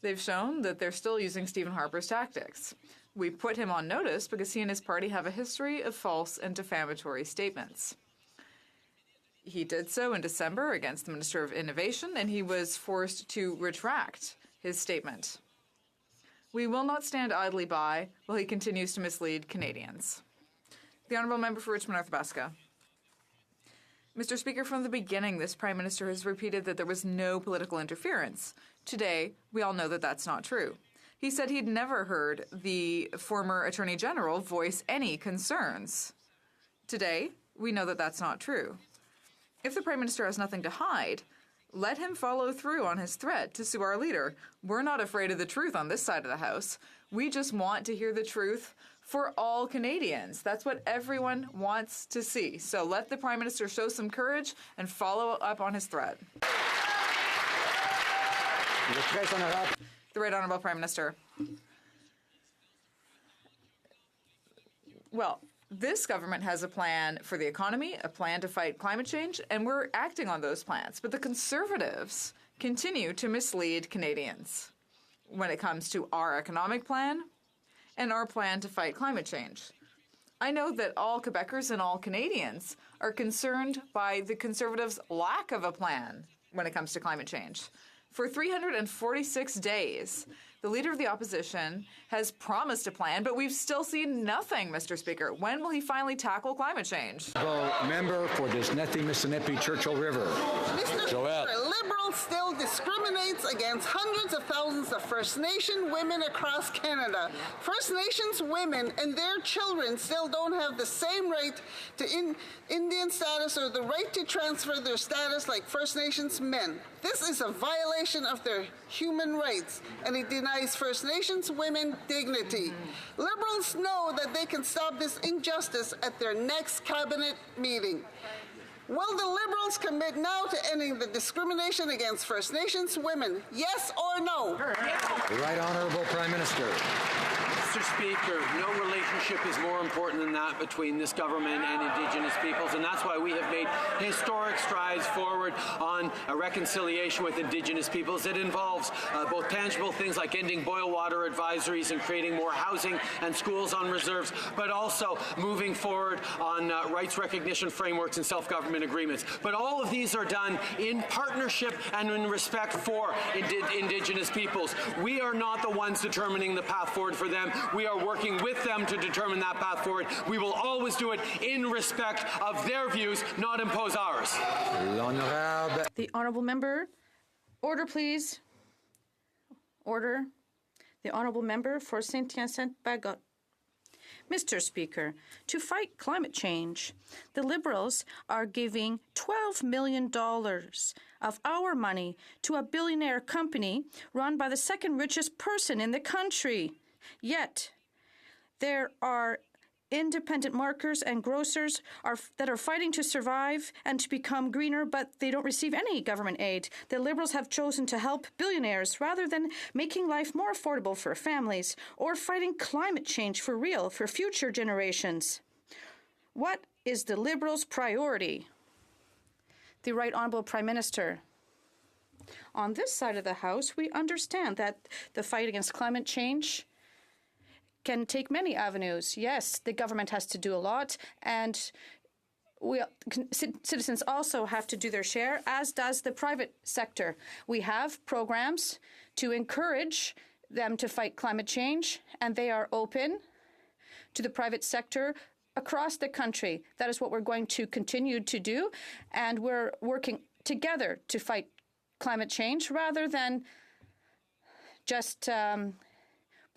They've shown that they're still using Stephen Harper's tactics. We put him on notice because he and his party have a history of false and defamatory statements. He did so in December against the Minister of Innovation, and he was forced to retract his statement. We will not stand idly by while he continues to mislead Canadians. The Honourable Member for Richmond Arthabaska. Mr. Speaker, from the beginning, this Prime Minister has repeated that there was no political interference. Today, we all know that that's not true. He said he'd never heard the former Attorney General voice any concerns. Today, we know that that's not true. If the Prime Minister has nothing to hide, let him follow through on his threat to sue our leader. We're not afraid of the truth on this side of the House. We just want to hear the truth for all Canadians. That's what everyone wants to see. So let the Prime Minister show some courage and follow up on his threat. The Right Honourable Prime Minister. Well, this government has a plan for the economy, a plan to fight climate change, and we're acting on those plans. But the Conservatives continue to mislead Canadians when it comes to our economic plan and our plan to fight climate change. I know that all Quebecers and all Canadians are concerned by the Conservatives' lack of a plan when it comes to climate change. For 346 days, the Leader of the Opposition has promised a plan, but we've still seen nothing, Mr. Speaker. When will he finally tackle climate change? Member for Disnethi, Mississippi, Churchill River. Mr. Speaker, Liberals still discriminates against hundreds of thousands of First Nation women across Canada. First Nations women and their children still don't have the same right to Indian status or the right to transfer their status like First Nations men. This is a violation of their human rights, and it denies First Nations women dignity. Liberals know that they can stop this injustice at their next cabinet meeting. Will the Liberals commit now to ending the discrimination against First Nations women? Yes or no? The Right Honourable Prime Minister. Mr. Speaker, no relationship is more important than that between this government and Indigenous peoples, and that's why we have made historic strides forward on a reconciliation with Indigenous peoples. It involves both tangible things like ending boil water advisories and creating more housing and schools on reserves, but also moving forward on rights recognition frameworks and self-government agreements. But all of these are done in partnership and in respect for Indigenous peoples. We are not the ones determining the path forward for them. We are working with them to determine that path forward. We will always do it in respect of their views, not impose ours. The Honourable Member. Order, please. Order. The Honourable Member for Saint-Hyacinthe-Bagot. Mr. Speaker, to fight climate change, the Liberals are giving $12 million of our money to a billionaire company run by the second richest person in the country. Yet, there are independent marketers and grocers that are fighting to survive and to become greener, but they don't receive any government aid. The Liberals have chosen to help billionaires rather than making life more affordable for families or fighting climate change for real for future generations. What is the Liberals' priority? The Right Honourable Prime Minister. On this side of the House, we understand that the fight against climate change can take many avenues. Yes, the government has to do a lot, and citizens also have to do their share, as does the private sector. We have programs to encourage them to fight climate change, and they are open to the private sector across the country. That is what we're going to continue to do, and we're working together to fight climate change rather than just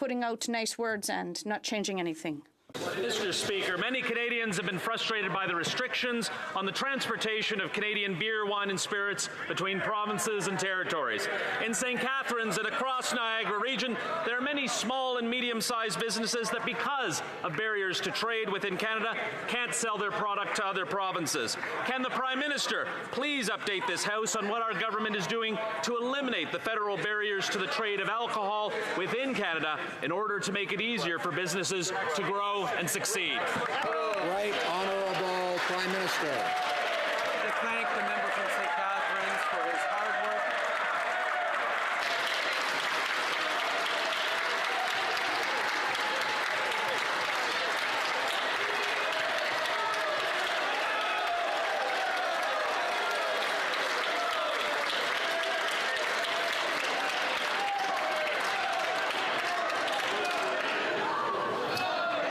putting out nice words and not changing anything. Mr. Speaker, many Canadians have been frustrated by the restrictions on the transportation of Canadian beer, wine and spirits between provinces and territories. In St. Catharines and across Niagara region, there are many small and medium-sized businesses that, because of barriers to trade within Canada, can't sell their product to other provinces. Can the Prime Minister please update this House on what our government is doing to eliminate the federal barriers to the trade of alcohol within Canada in order to make it easier for businesses to grow and succeed? Right Honourable Prime Minister. To thank the member from St. Catharines for his hard work.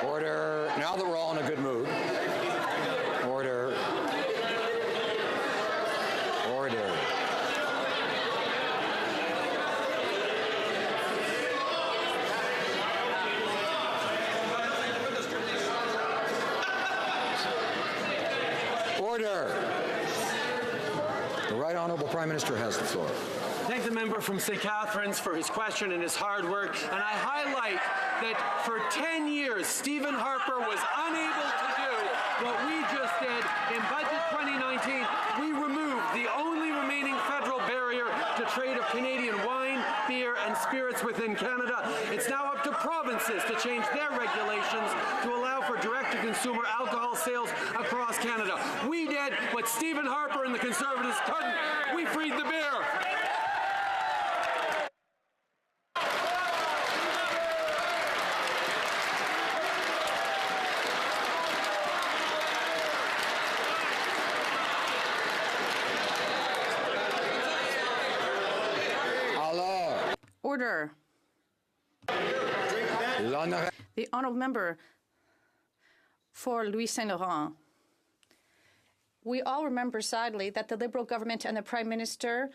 Order. Now that we're all in a good mood. Order. Order. Order. The Right Honourable Prime Minister has the floor. Thank the member from St. Catharines for his question and his hard work. And I highlight that for 10 years, Stephen Harper was unable to do what we just did in Budget 2019. We removed the only remaining federal barrier to trade of Canadian wine, beer, and spirits within Canada. It's now up to provinces to change their regulations to allow for direct-to-consumer alcohol sales across Canada. We did what Stephen Harper and the Conservatives couldn't. We freed the beer. Order. The honourable member for Louis Saint Laurent. We all remember, sadly, that the Liberal government and the Prime Minister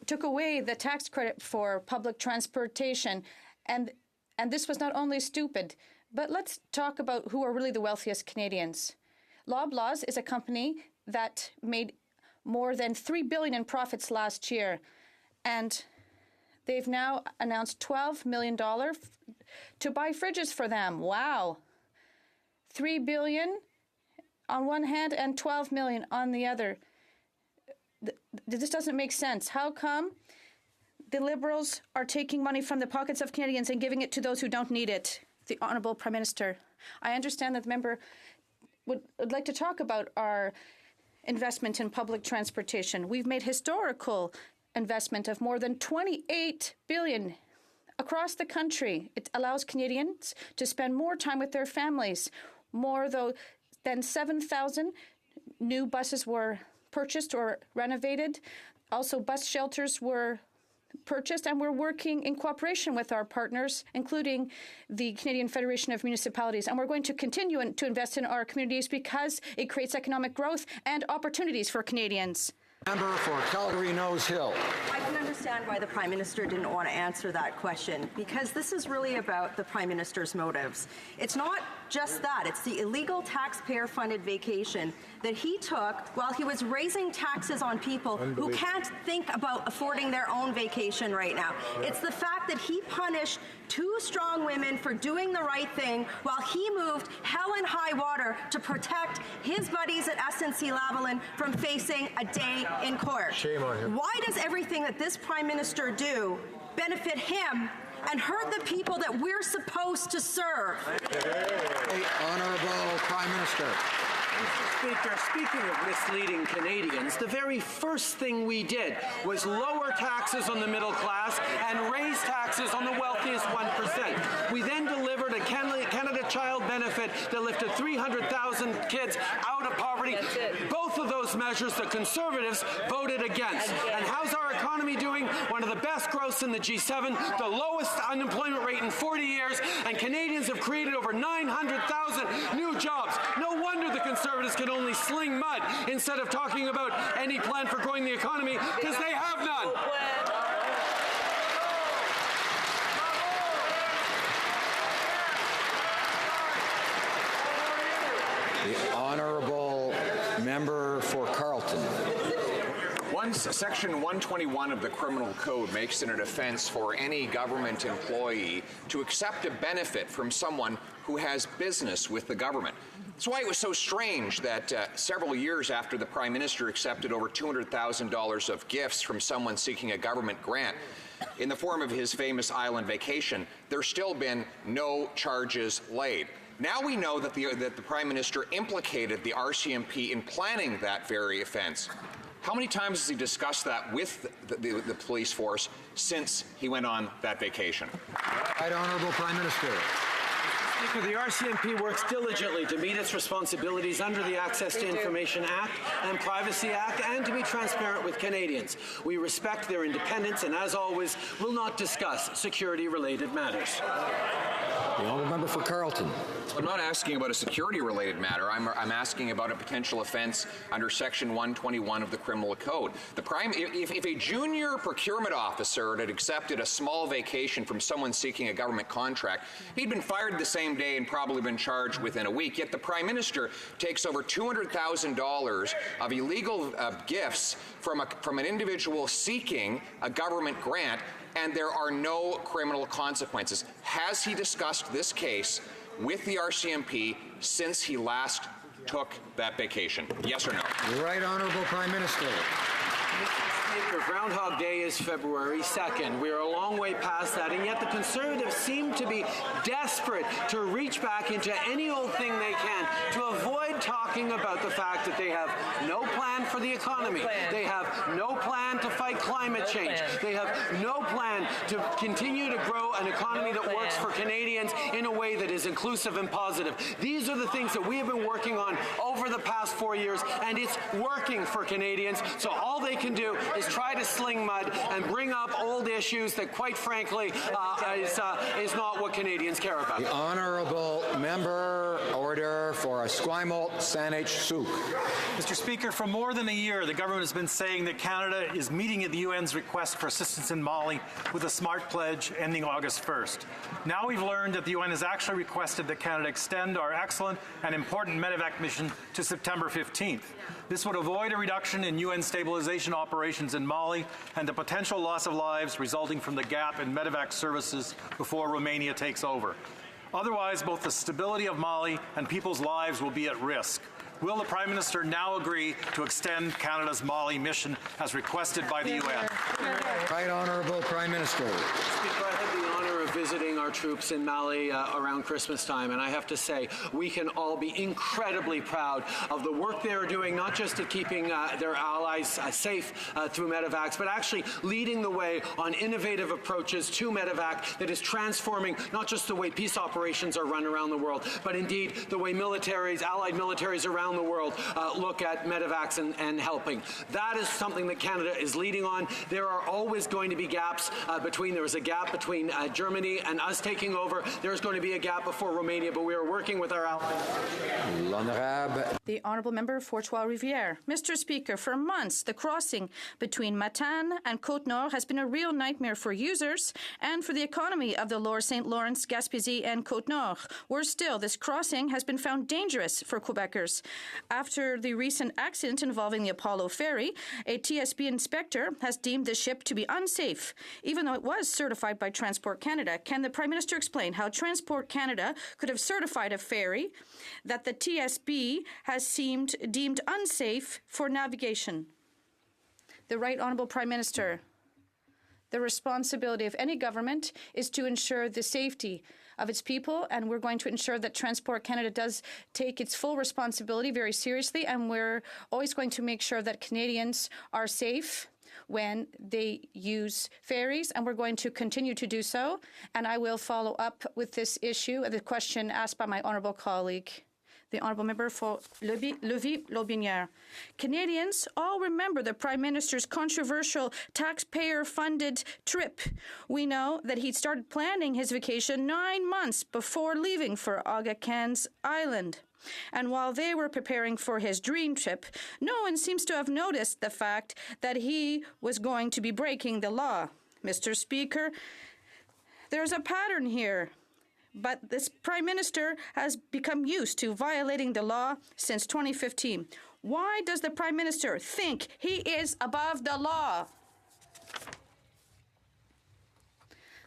took away the tax credit for public transportation, and this was not only stupid, but let's talk about who are really the wealthiest Canadians. Loblaws is a company that made more than $3 billion in profits last year, and they've now announced $12 million to buy fridges for them. Wow. $3 billion on one hand and $12 million on the other. This doesn't make sense. How come the Liberals are taking money from the pockets of Canadians and giving it to those who don't need it? The Honourable Prime Minister. I understand that the member would like to talk about our investment in public transportation. We've made historical investment of more than $28 billion across the country. It allows Canadians to spend more time with their families. More than 7,000 new buses were purchased or renovated. Also, bus shelters were purchased, and we're working in cooperation with our partners, including the Canadian Federation of Municipalities. And we're going to continue to invest in our communities because it creates economic growth and opportunities for Canadians. Member for Calgary-Nose Hill. I can understand why the Prime Minister didn't want to answer that question, because this is really about the Prime Minister's motives. It's not just that. It's the illegal taxpayer-funded vacation that he took while he was raising taxes on people who can't think about affording their own vacation right now. It's the fact that he punished two strong women for doing the right thing while he moved hell and high water to protect his buddies at SNC-Lavalin from facing a day in court. Shame on him. Why does everything that this Prime Minister do benefit him and hurt the people that we're supposed to serve? Honourable Prime Minister. Mr. Speaker, speaking of misleading Canadians, the very first thing we did was lower taxes on the middle class and raise taxes on the wealthiest 1%. We then delivered a Canada Child Benefit that lifted 300,000 kids out of poverty. Both of those measures the Conservatives voted against. And how's our economy doing? One of the best growths in the G7, the lowest unemployment rate in 40 years, and Canadians have created over 900,000 new jobs. No wonder the Conservatives can only sling mud instead of talking about any plan for growing the economy, because they have none. honourable member for Carleton. Section 121 of the Criminal Code makes it an offense for any government employee to accept a benefit from someone who has business with the government. That's why it was so strange that several years after the Prime Minister accepted over $200,000 of gifts from someone seeking a government grant in the form of his famous island vacation, there's still been no charges laid. Now we know that the Prime Minister implicated the RCMP in planning that very offense. How many times has he discussed that with the police force since he went on that vacation? Right Honourable Prime Minister. Speaker, the RCMP works diligently to meet its responsibilities under the Access to Information Act and Privacy Act and to be transparent with Canadians. We respect their independence and, as always, will not discuss security-related matters. The honourable member for Carleton. I'm not asking about a security-related matter. I'm asking about a potential offense under Section 121 of the Criminal Code. If a junior procurement officer had accepted a small vacation from someone seeking a government contract, he'd been fired the same day and probably been charged within a week. Yet the Prime Minister takes over $200,000 of illegal gifts from an individual seeking a government grant, and there are no criminal consequences. Has he discussed this case with the RCMP since he last took that vacation? Yes or no? The Right Honourable Prime Minister. Speaker, Groundhog Day is February 2nd. We are a long way past that, and yet the Conservatives seem to be desperate to reach back into any old thing they can to avoid talking about the fact that they have no plan for the economy. They have no plan to fight climate change. They have no plan to continue to grow an economy that works for Canadians in a way that is inclusive and positive. These are the things that we have been working on over the past 4 years, and it's working for Canadians. So all they can do is try to sling mud and bring up old issues that, quite frankly, is not what Canadians care about. The honourable member order for Esquimalt, Saanich, Sooke. Mr. Speaker, for more than a year, the government has been saying that Canada is meeting at the UN's request for assistance in Mali with a SMART pledge ending August 1st. Now we've learned that the UN has actually requested that Canada extend our excellent and important medevac mission to September 15th. This would avoid a reduction in UN stabilization operations in Mali and the potential loss of lives resulting from the gap in medevac services before Romania takes over. Otherwise, both the stability of Mali and people's lives will be at risk. Will the Prime Minister now agree to extend Canada's Mali mission as requested by the UN? Right Honourable Prime Minister. Speaker, I had the honour of visiting our troops in Mali around Christmas time, and I have to say, we can all be incredibly proud of the work they are doing, not just at keeping their allies safe through medevacs, but actually leading the way on innovative approaches to medevac that is transforming not just the way peace operations are run around the world, but indeed the way militaries, allied militaries around the world look at medevacs and helping. That is something that Canada is leading on. There are always going to be gaps there was a gap between Germany and us taking over. There's going to be a gap before Romania, but we are working with our allies. The Honourable Member for Trois-Rivières. Mr. Speaker, for months, the crossing between Matane and Côte-Nord has been a real nightmare for users and for the economy of the Lower St. Lawrence, Gaspésie and Côte-Nord. Worse still, this crossing has been found dangerous for Quebecers. After the recent accident involving the Apollo ferry, a TSB inspector has deemed the ship to be unsafe, even though it was certified by Transport Canada. Can the Prime Minister explain how Transport Canada could have certified a ferry that the TSB has deemed unsafe for navigation? The Right Honourable Prime Minister. The responsibility of any government is to ensure the safety of its people, and we're going to ensure that Transport Canada does take its full responsibility very seriously, and we're always going to make sure that Canadians are safe when they use ferries, and we're going to continue to do so. And I will follow up with this issue, the question asked by my honourable colleague, the Honourable Member for Lévis-Lotbinière. Canadians all remember the Prime Minister's controversial taxpayer-funded trip. We know that he'd started planning his vacation 9 months before leaving for Aga Khan's Island. And while they were preparing for his dream trip, no one seems to have noticed the fact that he was going to be breaking the law. Mr. Speaker, there's a pattern here. But this Prime Minister has become used to violating the law since 2015. Why does the Prime Minister think he is above the law?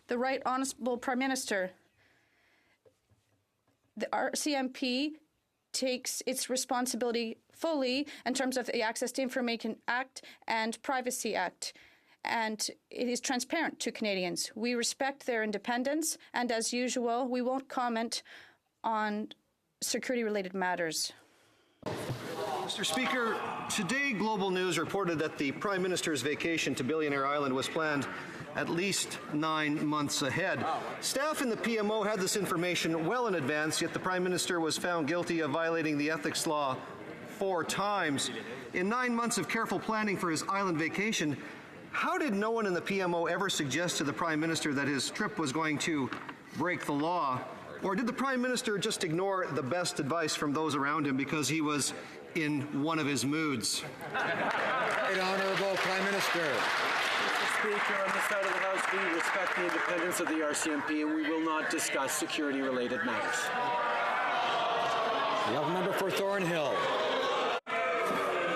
The Right Honourable Prime Minister, the RCMP takes its responsibility fully in terms of the Access to Information Act and Privacy Act, and it is transparent to Canadians. We respect their independence, and as usual, we won't comment on security-related matters. Mr. Speaker, today Global News reported that the Prime Minister's vacation to Billionaire Island was planned at least 9 months ahead. Staff in the PMO had this information well in advance, yet the Prime Minister was found guilty of violating the ethics law 4 times. In 9 months of careful planning for his island vacation, how did no one in the PMO ever suggest to the Prime Minister that his trip was going to break the law? Or did the Prime Minister just ignore the best advice from those around him because he was in one of his moods? Right Honourable Prime Minister. Mr. Speaker, on this side of the House, we respect the independence of the RCMP and we will not discuss security-related matters. The other member for Thornhill.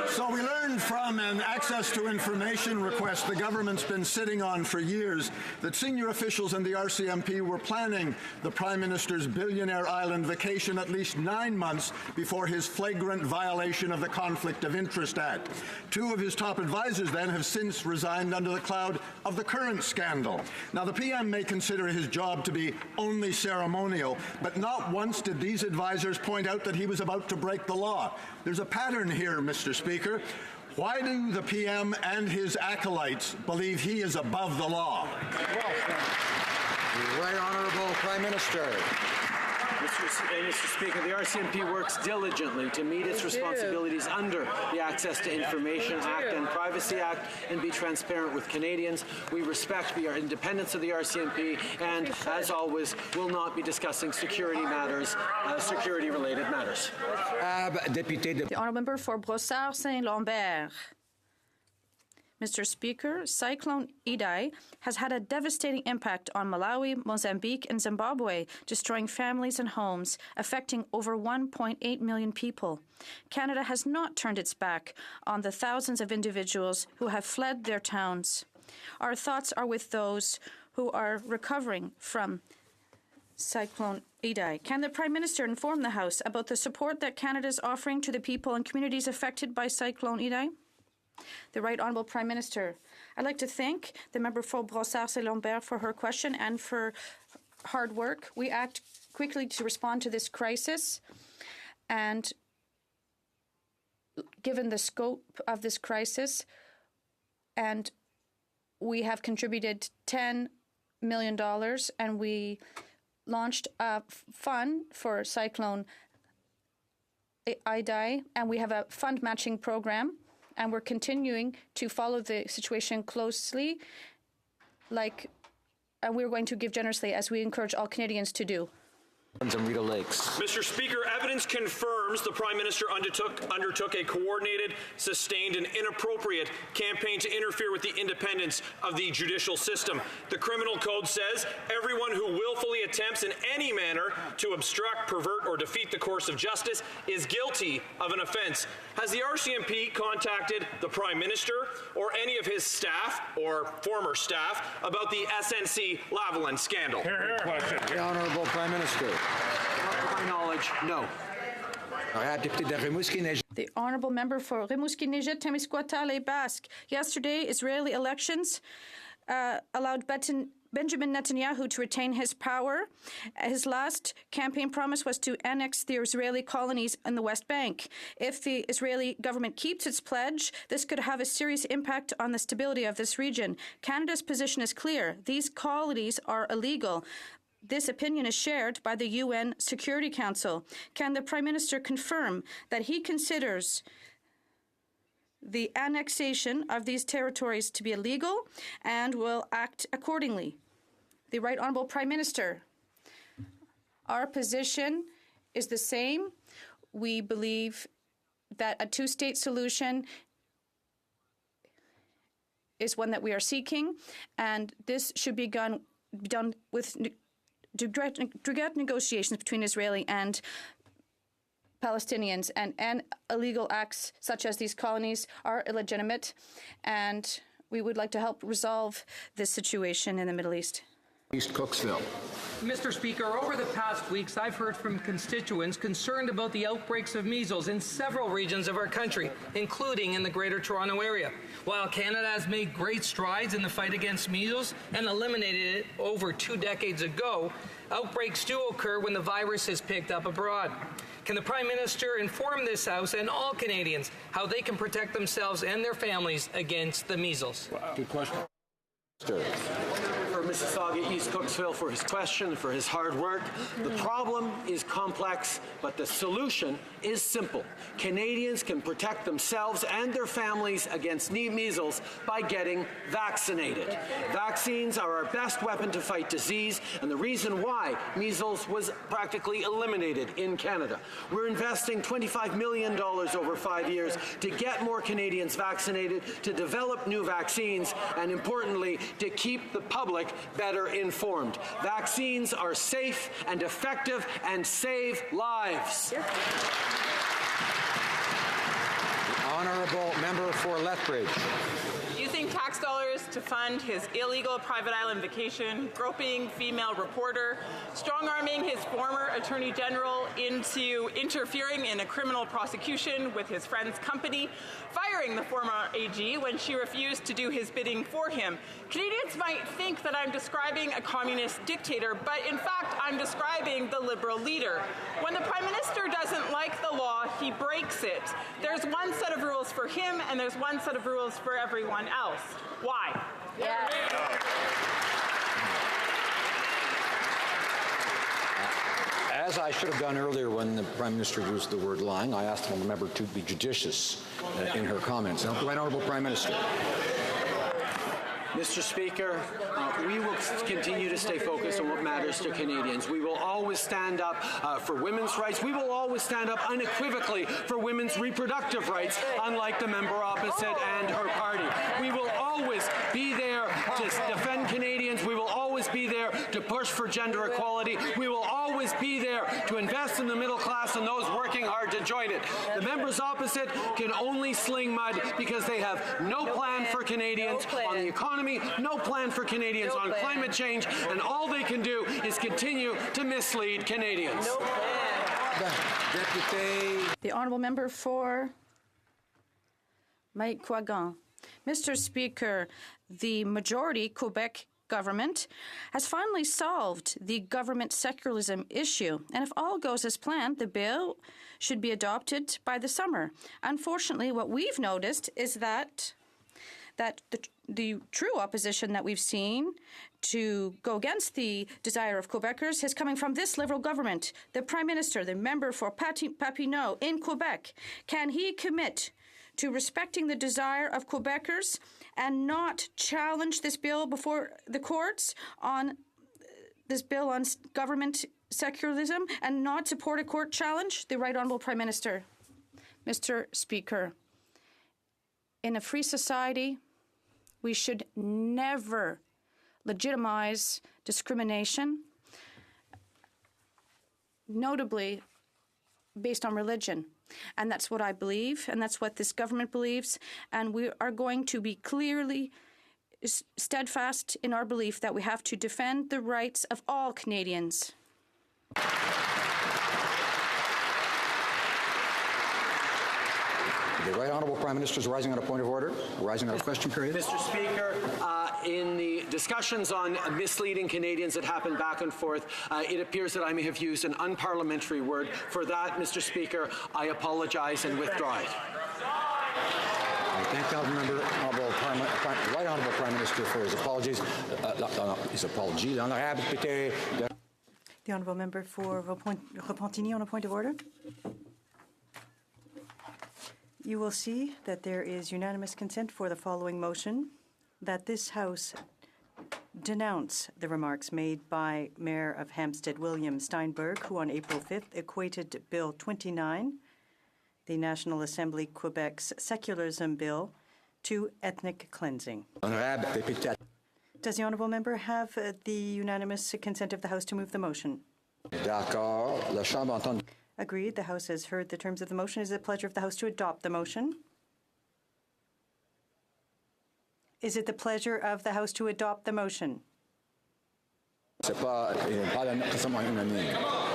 So we learned from an access to information request the government's been sitting on for years that senior officials in the RCMP were planning the Prime Minister's Billionaire Island vacation at least 9 months before his flagrant violation of the Conflict of Interest Act. 2 of his top advisors then have since resigned under the cloud of the current scandal. Now, the PM may consider his job to be only ceremonial, but not once did these advisors point out that he was about to break the law. There's a pattern here, Mr. Speaker. Why do the PM and his acolytes believe he is above the law? The Right Honourable Prime Minister. Mr. Speaker, the RCMP works diligently to meet its responsibilities under the Access to Information Act and Privacy Act and be transparent with Canadians. We respect the independence of the RCMP and, as always, will not be discussing security matters, security-related matters. The Honourable Member for Brossard-Saint-Lambert. Mr. Speaker, Cyclone Idai has had a devastating impact on Malawi, Mozambique, and Zimbabwe, destroying families and homes, affecting over 1.8 million people. Canada has not turned its back on the thousands of individuals who have fled their towns. Our thoughts are with those who are recovering from Cyclone Idai. Can the Prime Minister inform the House about the support that Canada is offering to the people and communities affected by Cyclone Idai? The Right Honourable Prime Minister. I'd like to thank the member for Brossard-Saint-Lambert for her question and for hard work. We act quickly to respond to this crisis, and given the scope of this crisis, and we have contributed $10 million, and we launched a fund for Cyclone Idai, and we have a fund matching program. And we're continuing to follow the situation closely, and we're going to give generously as we encourage all Canadians to do. Mr. Speaker, evidence confirms the Prime Minister undertook a coordinated, sustained, and inappropriate campaign to interfere with the independence of the judicial system. The Criminal Code says everyone who willfully attempts in any manner to obstruct, pervert, or defeat the course of justice is guilty of an offence. Has the RCMP contacted the Prime Minister or any of his staff or former staff about the SNC Lavalin scandal? The Honourable Prime Minister. To my knowledge, no. The Honourable Member for Rimouski-Nejet, Témiscouata-Les-Basques. Yesterday, Israeli elections allowed Benjamin Netanyahu to retain his power. His last campaign promise was to annex the Israeli colonies in the West Bank. If the Israeli government keeps its pledge, this could have a serious impact on the stability of this region. Canada's position is clear. These colonies are illegal. This opinion is shared by the UN Security Council. Can the Prime Minister confirm that he considers the annexation of these territories to be illegal and will act accordingly? The Right Honourable Prime Minister. Our position is the same. We believe that a two-state solution is one that we are seeking, and this should be done with direct negotiations between Israeli and Palestinians and illegal acts such as these colonies are illegitimate, and we would like to help resolve this situation in the Middle East. East Cooksville. Mr. Speaker, over the past weeks, I've heard from constituents concerned about the outbreaks of measles in several regions of our country, including in the Greater Toronto Area. While Canada has made great strides in the fight against measles and eliminated it over 2 decades ago, outbreaks do occur when the virus is picked up abroad. Can the Prime Minister inform this House and all Canadians how they can protect themselves and their families against the measles? Good question. For Mississauga, East Cooksville, for his question, for his hard work. The problem is complex, but the solution is simple. Canadians can protect themselves and their families against measles by getting vaccinated. Vaccines are our best weapon to fight disease, and the reason why measles was practically eliminated in Canada. We're investing $25 million over 5 years to get more Canadians vaccinated, to develop new vaccines, and importantly, to keep the public better informed. Vaccines are safe and effective and save lives. The honourable member for Lethbridge. Using tax dollars to fund his illegal private island vacation, groping female reporter, strong-arming his former Attorney General into interfering in a criminal prosecution with his friend's company, firing the former AG when she refused to do his bidding for him. Canadians might think that I'm describing a communist dictator, but in fact, I'm describing the Liberal leader. When the Prime Minister doesn't like the law, he breaks it. There's one set of rules for him, and there's one set of rules for everyone else. Why? Yeah. As I should have done earlier when the Prime Minister used the word lying, I asked the member to be judicious in her comments. Now, Right Honourable Prime Minister. Mr. Speaker, we will continue to stay focused on what matters to Canadians. We will always stand up for women's rights. We will always stand up unequivocally for women's reproductive rights, unlike the member opposite and her party. We will always be there to defend Canadians. We will always be there to push for gender equality. We will always be there to invest in the middle class and those working hard to join it. The members opposite can only sling mud because they have no plan for Canadians on the economy, no plan for Canadians on climate change, and all they can do is continue to mislead Canadians. The honourable member for Maïquagan. Mr. Speaker, the majority Quebec government has finally solved the government secularism issue, and if all goes as planned, the bill should be adopted by the summer. Unfortunately, what we've noticed is that the true opposition that we've seen to go against the desire of Quebecers is coming from this Liberal government. The Prime Minister, the member for Papineau in Quebec, can he commit to respecting the desire of Quebecers and not challenge this bill before the courts on this bill on government secularism and not support a court challenge? The Right Honourable Prime Minister. Mr. Speaker, in a free society, we should never legitimize discrimination, notably based on religion. And that's what I believe, and that's what this government believes. And we are going to be clearly steadfast in our belief that we have to defend the rights of all Canadians. The Right Honourable Prime Minister is rising on a point of order, rising on a question period. Mr. Speaker, in the discussions on misleading Canadians that happened back and forth, it appears that I may have used an unparliamentary word. For that, Mr. Speaker, I apologize and withdraw it. I thank the Right Honourable Prime Minister for his apologies. The Honourable Member for Repentigny on a point of order. You will see that there is unanimous consent for the following motion, that this House denounce the remarks made by Mayor of Hampstead William Steinberg, who on April 5th equated Bill 29, the National Assembly Quebec's secularism bill, to ethnic cleansing. Does the honourable member have the unanimous consent of the House to move the motion? D'accord. La Chambre entend. Agreed. The House has heard the terms of the motion. Is it the pleasure of the House to adopt the motion? Is it the pleasure of the House to adopt the motion? C'est pas récemment unanime.